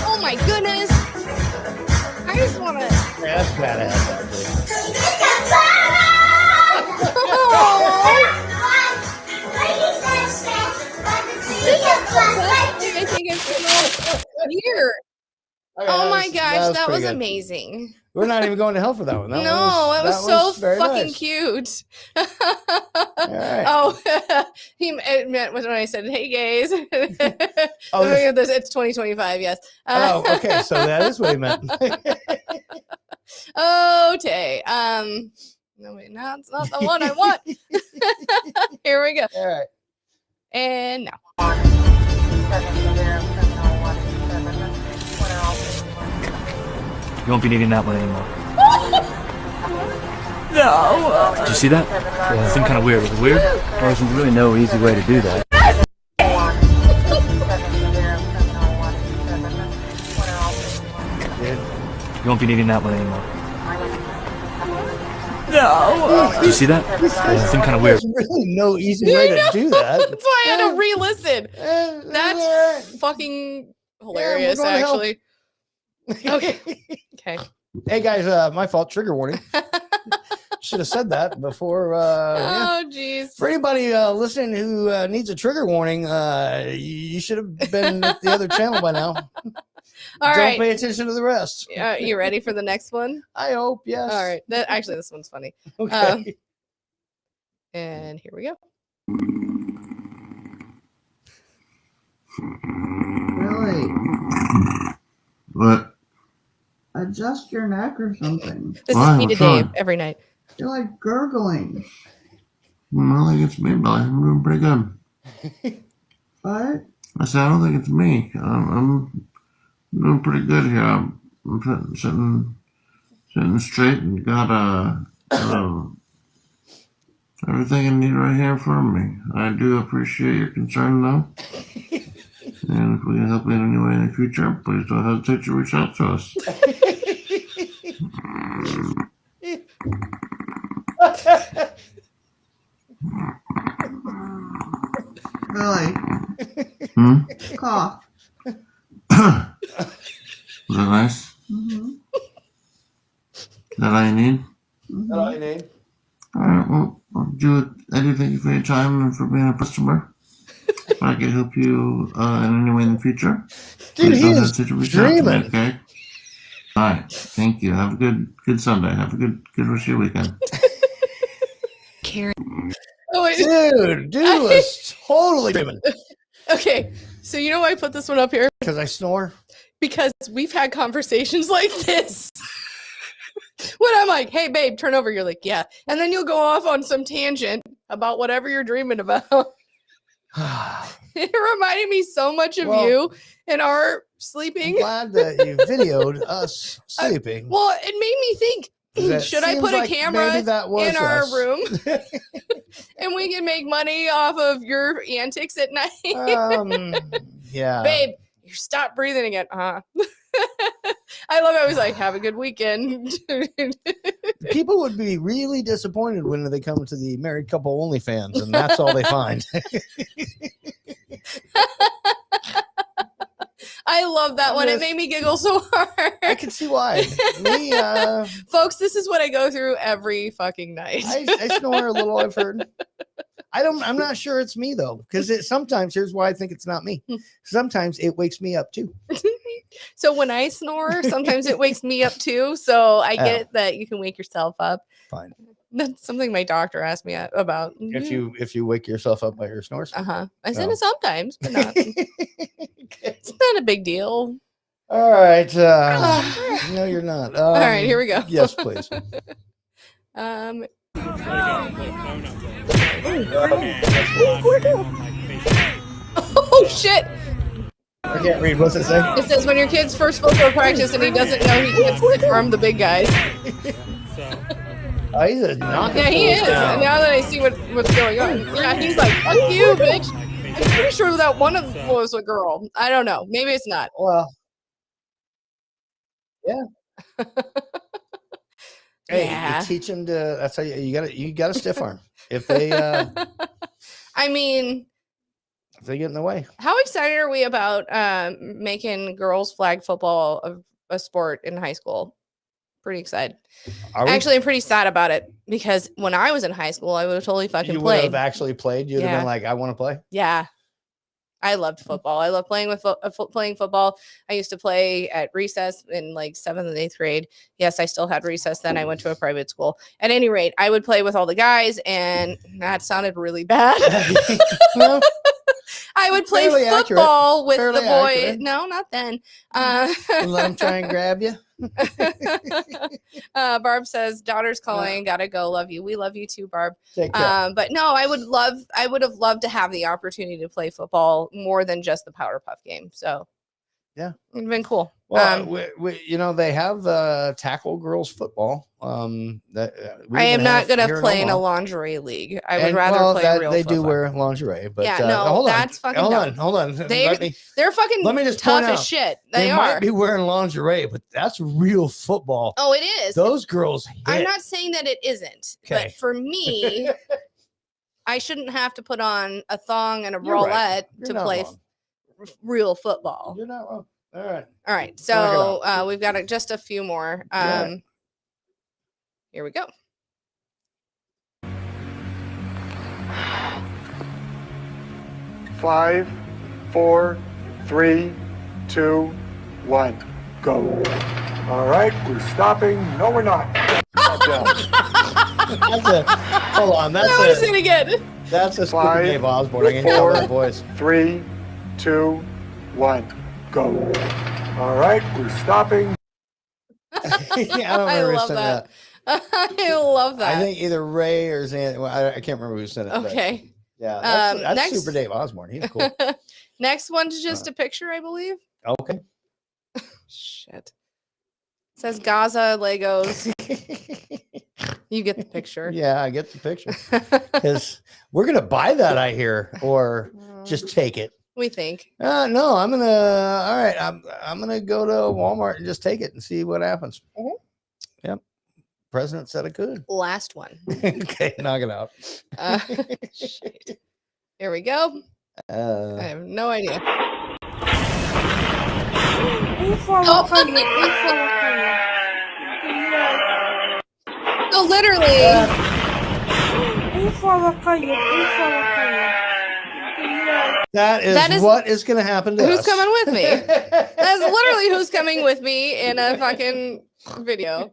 Oh my goodness. I just want to. Yeah, that's badass, actually. I think it's here. Oh my gosh, that was pretty good. amazing. We're not even going to hell for that one. It was so very fucking nice. cute. right. Oh, it meant when I said, "Hey guys." Oh, It's 2025. Yes. Oh, okay. So that is what he meant. Okay. No, wait, no, it's not the one I want. Here we go. All right. And now. You won't be needing that one anymore. No. Did you see that? Yeah, it seemed kind of weird. Was it weird? Well, there's really no easy way to do that. You won't be needing that one anymore. No. Did you see that? Yeah, it seemed kind of weird. There's really no easy way to do that. That's why I had to re-listen. That's fucking hilarious, going to hell. actually. Okay. Okay. Hey guys, my fault. Trigger warning. Should have said that before. Yeah. Oh, jeez. For anybody listening who needs a trigger warning, you should have been at the other channel by now. All Don't right. pay attention to the rest. You ready for the next one? I hope, yes. All right. Actually, this one's funny. Okay. And here we go. Really? What? Adjust your neck or something. This Why? is me to What's Dave wrong? every night. You're like gurgling. I don't think it's me, Billy. I'm doing pretty good. What? I said, I don't think it's me. I'm doing pretty good here. I'm sitting straight and got everything I need right here in front of me. I do appreciate your concern, though. And if we can help you in any way in the future, please don't hesitate to reach out to us. Really? Hmm? Cough. Was that nice? Mm-hmm. Is that all you need? That's all you need. All right, well, Eddie, thank you for your time and for being a customer. If I can help you in any way in the future, Dude, please he don't is hesitate to reach out to me, dreaming. okay? All right, thank you. Have a good Sunday. Have a good rest of your weekend. Oh, wait. Dude was totally dreaming. Okay, so you know why I put this one up here? Because I snore? Because we've had conversations like this. When I'm like, hey, babe, turn over, you're like, yeah. And then you'll go off on some tangent about whatever you're dreaming about. It reminded me so much of you and our sleeping. I'm glad that you videoed us sleeping. Well, it made me think, should I put a camera in our room? And we can make money off of your antics at night? Yeah. Babe, you stop breathing again. I love how he's like, have a good weekend. People would be really disappointed when they come to the Married Couple OnlyFans, and that's all they find. I love that one. It made me giggle so hard. I can see why. Me, folks, this is what I go through every fucking night. I snore a little, I've heard. I'm not sure it's me though, because sometimes, here's why I think it's not me. Sometimes it wakes me up too. So when I snore, sometimes it wakes me up too. So I get that you can wake yourself up. Fine. That's something my doctor asked me about. If you wake yourself up by your snores. I said it sometimes, but not. It's not a big deal. All right. No, you're not. All right, here we go. Yes, please. Oh shit! I can't read. What's it say? It says when your kid's first football practice and he doesn't know he can't stick arm the big guys. Oh, he's a knockout. Yeah, he is. Now that I see what's going on, yeah, he's like, "Fuck you, bitch." I'm pretty sure that one of them was a girl. I don't know. Maybe it's not. Well, yeah. Hey, Yeah. you teach them to. That's how you got a stiff arm. If they, I mean, if they get in the way. how excited are we about making girls flag football a sport in high school? Pretty excited. Actually, I'm pretty sad about it because when I was in high school, I would have totally fucking You would played. have actually played. You'd have been like, I want to play. Yeah. I loved football. I love playing playing football. I used to play at recess in like 7th and 8th grade. Yes, I still had recess then. I went to a private school. At any rate, I would play with all the guys, and that sounded really bad. Well, I would play fairly football with Fairly the boy. accurate. No, not then. Let him try and grab you. Barb says, daughter's calling, gotta go. Love you. We love you too, Barb. Take care. But no, I would have loved to have the opportunity to play football more than just the Powder Puff game. So yeah, it'd been cool. Well, they have tackle girls football. That I am not going to play in a lingerie league. I would rather play real They football. do wear lingerie, but yeah, no, that's fucking dumb. Hold on. They're fucking let me just tough point as out, shit. They They might are. be wearing lingerie, but that's real football. Oh, it is. Those girls hit. I'm not saying that it isn't, Okay. but for me, I shouldn't have to put on a thong and a You're right. bralette You're to not play wrong. real football. You're not wrong. All right. All right. Knock it So we've got just a few more. Yeah. Here we go. Five, 4, 3, 2, 1, go. All right, we're stopping. No, we're not. Hold on. That was it again. That's a 5, Dave Osborne. I can tell that voice. 3, 2, 1, go. All right, we're stopping. Yeah, I don't I remember who love sent that. I love that. I think either Ray or Zan. Well, I can't remember who sent it. Okay. But yeah, that's next, Super Dave Osborne. He's cool. Next one's just a picture, I believe. Okay. Shit. It says Gaza Legos. You get the picture. Yeah, I get the picture. Because we're gonna buy that, I hear, or just take it. We think. No, I'm gonna. All right, I'm gonna go to Walmart and just take it and see what happens. Yep. President said it could. Last one. Okay, knock it out. Shit. Here we go. I have no idea. So literally. That is what is going to happen to who's us. coming with me. That's literally who's coming with me in a fucking video.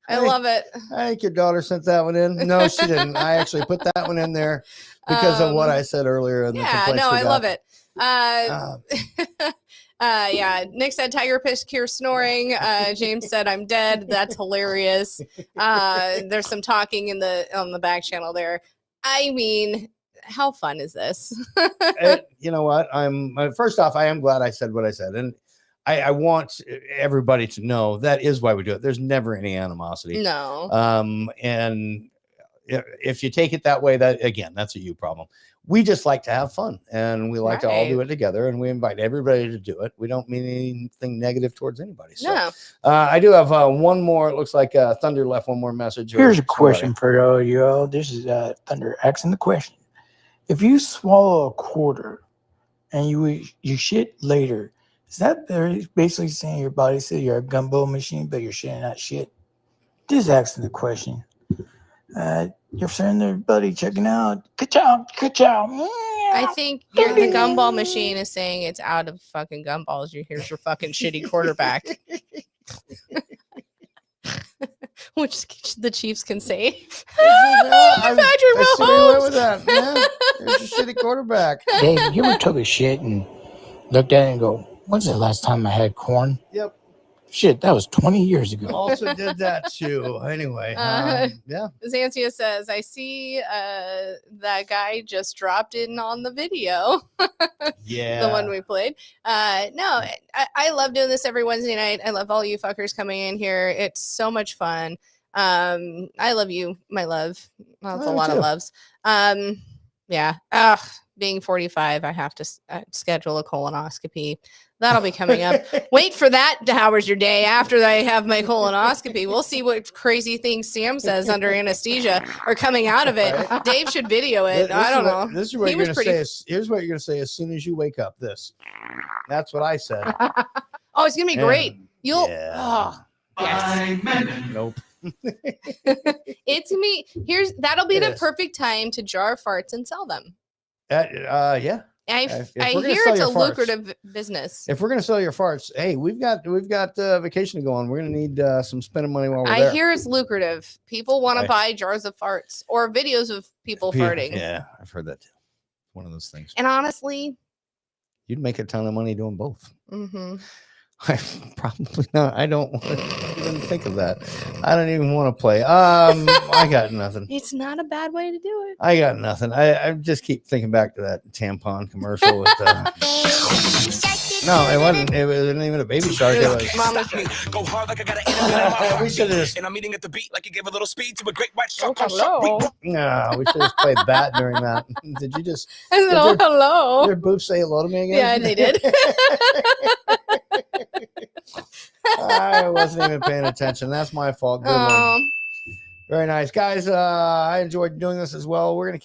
I love it. I think your daughter sent that one in. No, she didn't. I actually put that one in there because of what I said earlier. In the complaints I we got. love it. Yeah, Nick said Tiger Piss Cure snoring. James said I'm dead. That's hilarious. There's some talking on the back channel there. I mean, how fun is this? You know what? First off, I am glad I said what I said, and I want everybody to know that is why we do it. There's never any animosity. No. And if you take it that way, that's a you problem. We just like to have fun, and we like to all do it together, and we invite everybody to do it. We don't mean anything negative towards anybody. So, no. I do have one more. It looks like Thunder left one more message. Here's a question for all you all. This is Thunder asking the question. If you swallow a quarter and you shit later, is that basically saying your body says you're a gumbo machine, but you're shitting out shit? Just asking the question. Your friend there, buddy, checking out. Ka-chow. I think the gumball machine is saying it's out of fucking gumballs. Here's your fucking shitty quarterback. Which the Chiefs can say. Patrick Mahomes. With that. Yeah, there's your shitty quarterback. Dave, you ever took a shit and looked at it and go, when's the last time I had corn? Yep. Shit, that was 20 years ago. Also did that too. Anyway, yeah. Xantia says, I see that guy just dropped in on the video. Yeah. The one we played. No, I love doing this every Wednesday night. I love all you fuckers coming in here. It's so much fun. I love you, my love. Well, it's a lot of loves. Yeah. Being 45, I have to schedule a colonoscopy. That'll be coming up. Wait for that. How's your day after I have my colonoscopy? We'll see what crazy things Sam says under anesthesia are coming out of it. Dave should video it. I don't know. This is what you're going to say. Here's what you're going to say as soon as you wake up. That's what I said. Oh, it's going to be great. You'll. Yeah. Oh, yes. Nope. It's me. That'll be the perfect time to jar farts and sell them. Yeah. I hear it's a lucrative business. If we're going to sell your farts, hey, we've got vacation to go on. We're going to need some spending money while we're there. I hear it's lucrative. People want to buy jars of farts or videos of people farting. Yeah, I've heard that too. One of those things. And honestly, you'd make a ton of money doing both. Mm-hmm. Probably not. I don't want to even think of that. I don't even want to play. I got nothing. It's not a bad way to do it. I got nothing. I just keep thinking back to that tampon commercial with no, it wasn't. It wasn't even a Baby Shark. It was. Mama Go hard like I got an we should have just. And I'm eating at the beat like you gave a little speed to a great white shark. Hello. No, we should have played that during that. Did you just? I said, hello. Did your boobs say hello to me again? Yeah, they did. I wasn't even paying attention. That's my fault. Good one. Very nice, guys. I enjoyed doing this as well. We're gonna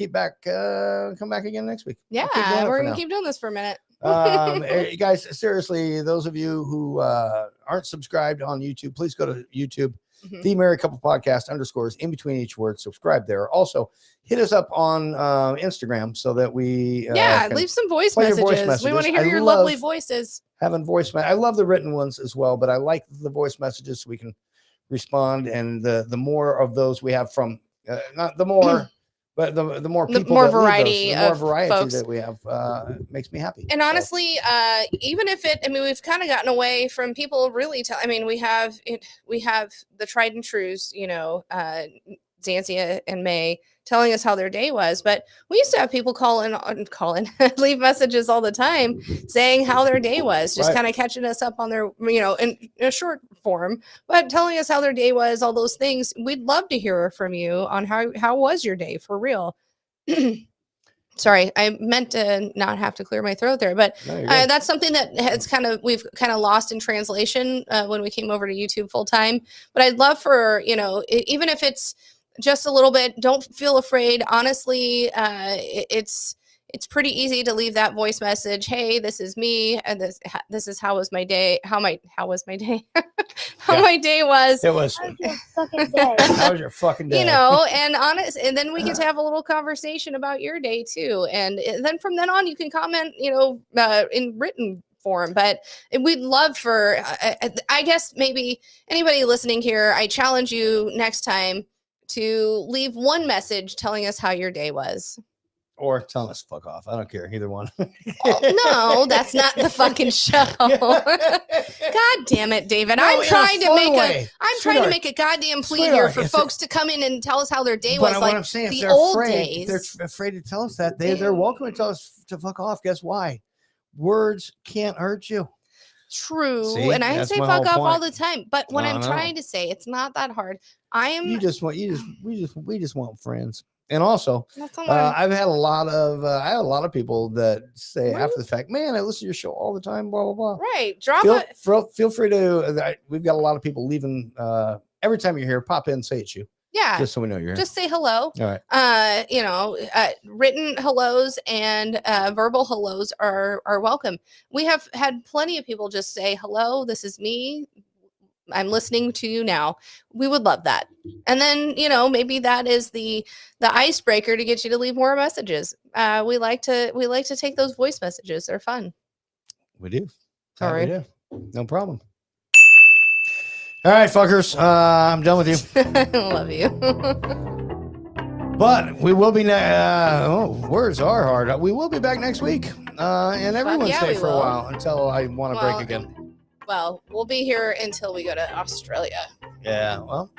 come back again next week. Yeah, we're gonna keep doing this for a minute. Hey, guys, seriously, those of you who aren't subscribed on YouTube, please go to YouTube. The Married Couple Podcast _ in between each word. Subscribe there. Also, hit us up on Instagram so that we leave some voice messages. We want to hear your lovely voices. Having voice, I love the written ones as well, but I like the voice messages so we can respond. And the more of those we have from, not the more But the more The people, more that leave variety those, the more of variety folks. that we have makes me happy. And honestly, even if we've kind of gotten away from people really we have the tried and trues, Xanthia and May telling us how their day was, but we used to have people call in, leave messages all the time saying how their day was, just kind of catching us up on their, in a short form, but telling us how their day was, all those things. We'd love to hear from you on how was your day for real. Sorry, I meant to not have to clear my throat there, but that's something that we've kind of lost in translation when we came over to YouTube full time. But I'd love for, even if it's just a little bit, don't feel afraid. Honestly, it's pretty easy to leave that voice message. Hey, this is me, and this is how was my day? How was my day? My day was. It was. How was your fucking day? How was your fucking day? And then we get to have a little conversation about your day too. And then from then on, you can comment, in written form. But we'd love for, I guess maybe anybody listening here, I challenge you next time to leave one message telling us how your day was. Or telling us fuck off. I don't care. Either one. No, that's not the fucking show. God damn it, David. I'm trying to make a goddamn plea here for folks to come in and tell us how their day was. What I'm saying, the if old days. They're afraid to tell us that. They're welcome to tell us to fuck off. Guess why? Words can't hurt you. True. See, and I say fuck off all the time. But what I'm know. trying to say, it's not that hard. We just want friends. And also, I've had a lot of people that say after the fact, man, I listen to your show all the time, blah, blah, blah. Right. Feel free to, we've got a lot of people leaving, every time you're here, pop in, say it's you. Yeah. Just so we know you're here. Just say hello. All right. Written hellos and verbal hellos are welcome. We have had plenty of people just say, hello, this is me. I'm listening to you now. We would love that. And then, maybe that is the icebreaker to get you to leave more messages. We like to take those voice messages. They're fun. We do. All right. We do. No problem. All right, fuckers. I'm done with you. Love you. But we will be words are hard. We will be back next week. And everyone stay for a while until I want to break again. Well, we'll be here until we go to Australia. Yeah, well,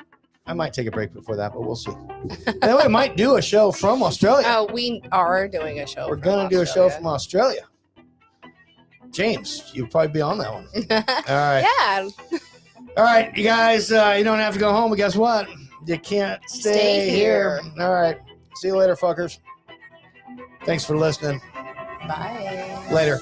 I might take a break before that, but we'll see. Then we might do a show from Australia. Oh, we are doing a show. We're going to do a show from Australia. James, you'll probably be on that one. All right. Yeah. All right, you guys, you don't have to go home, but guess what? You can't stay here. All right. See you later, fuckers. Thanks for listening. Bye. Later.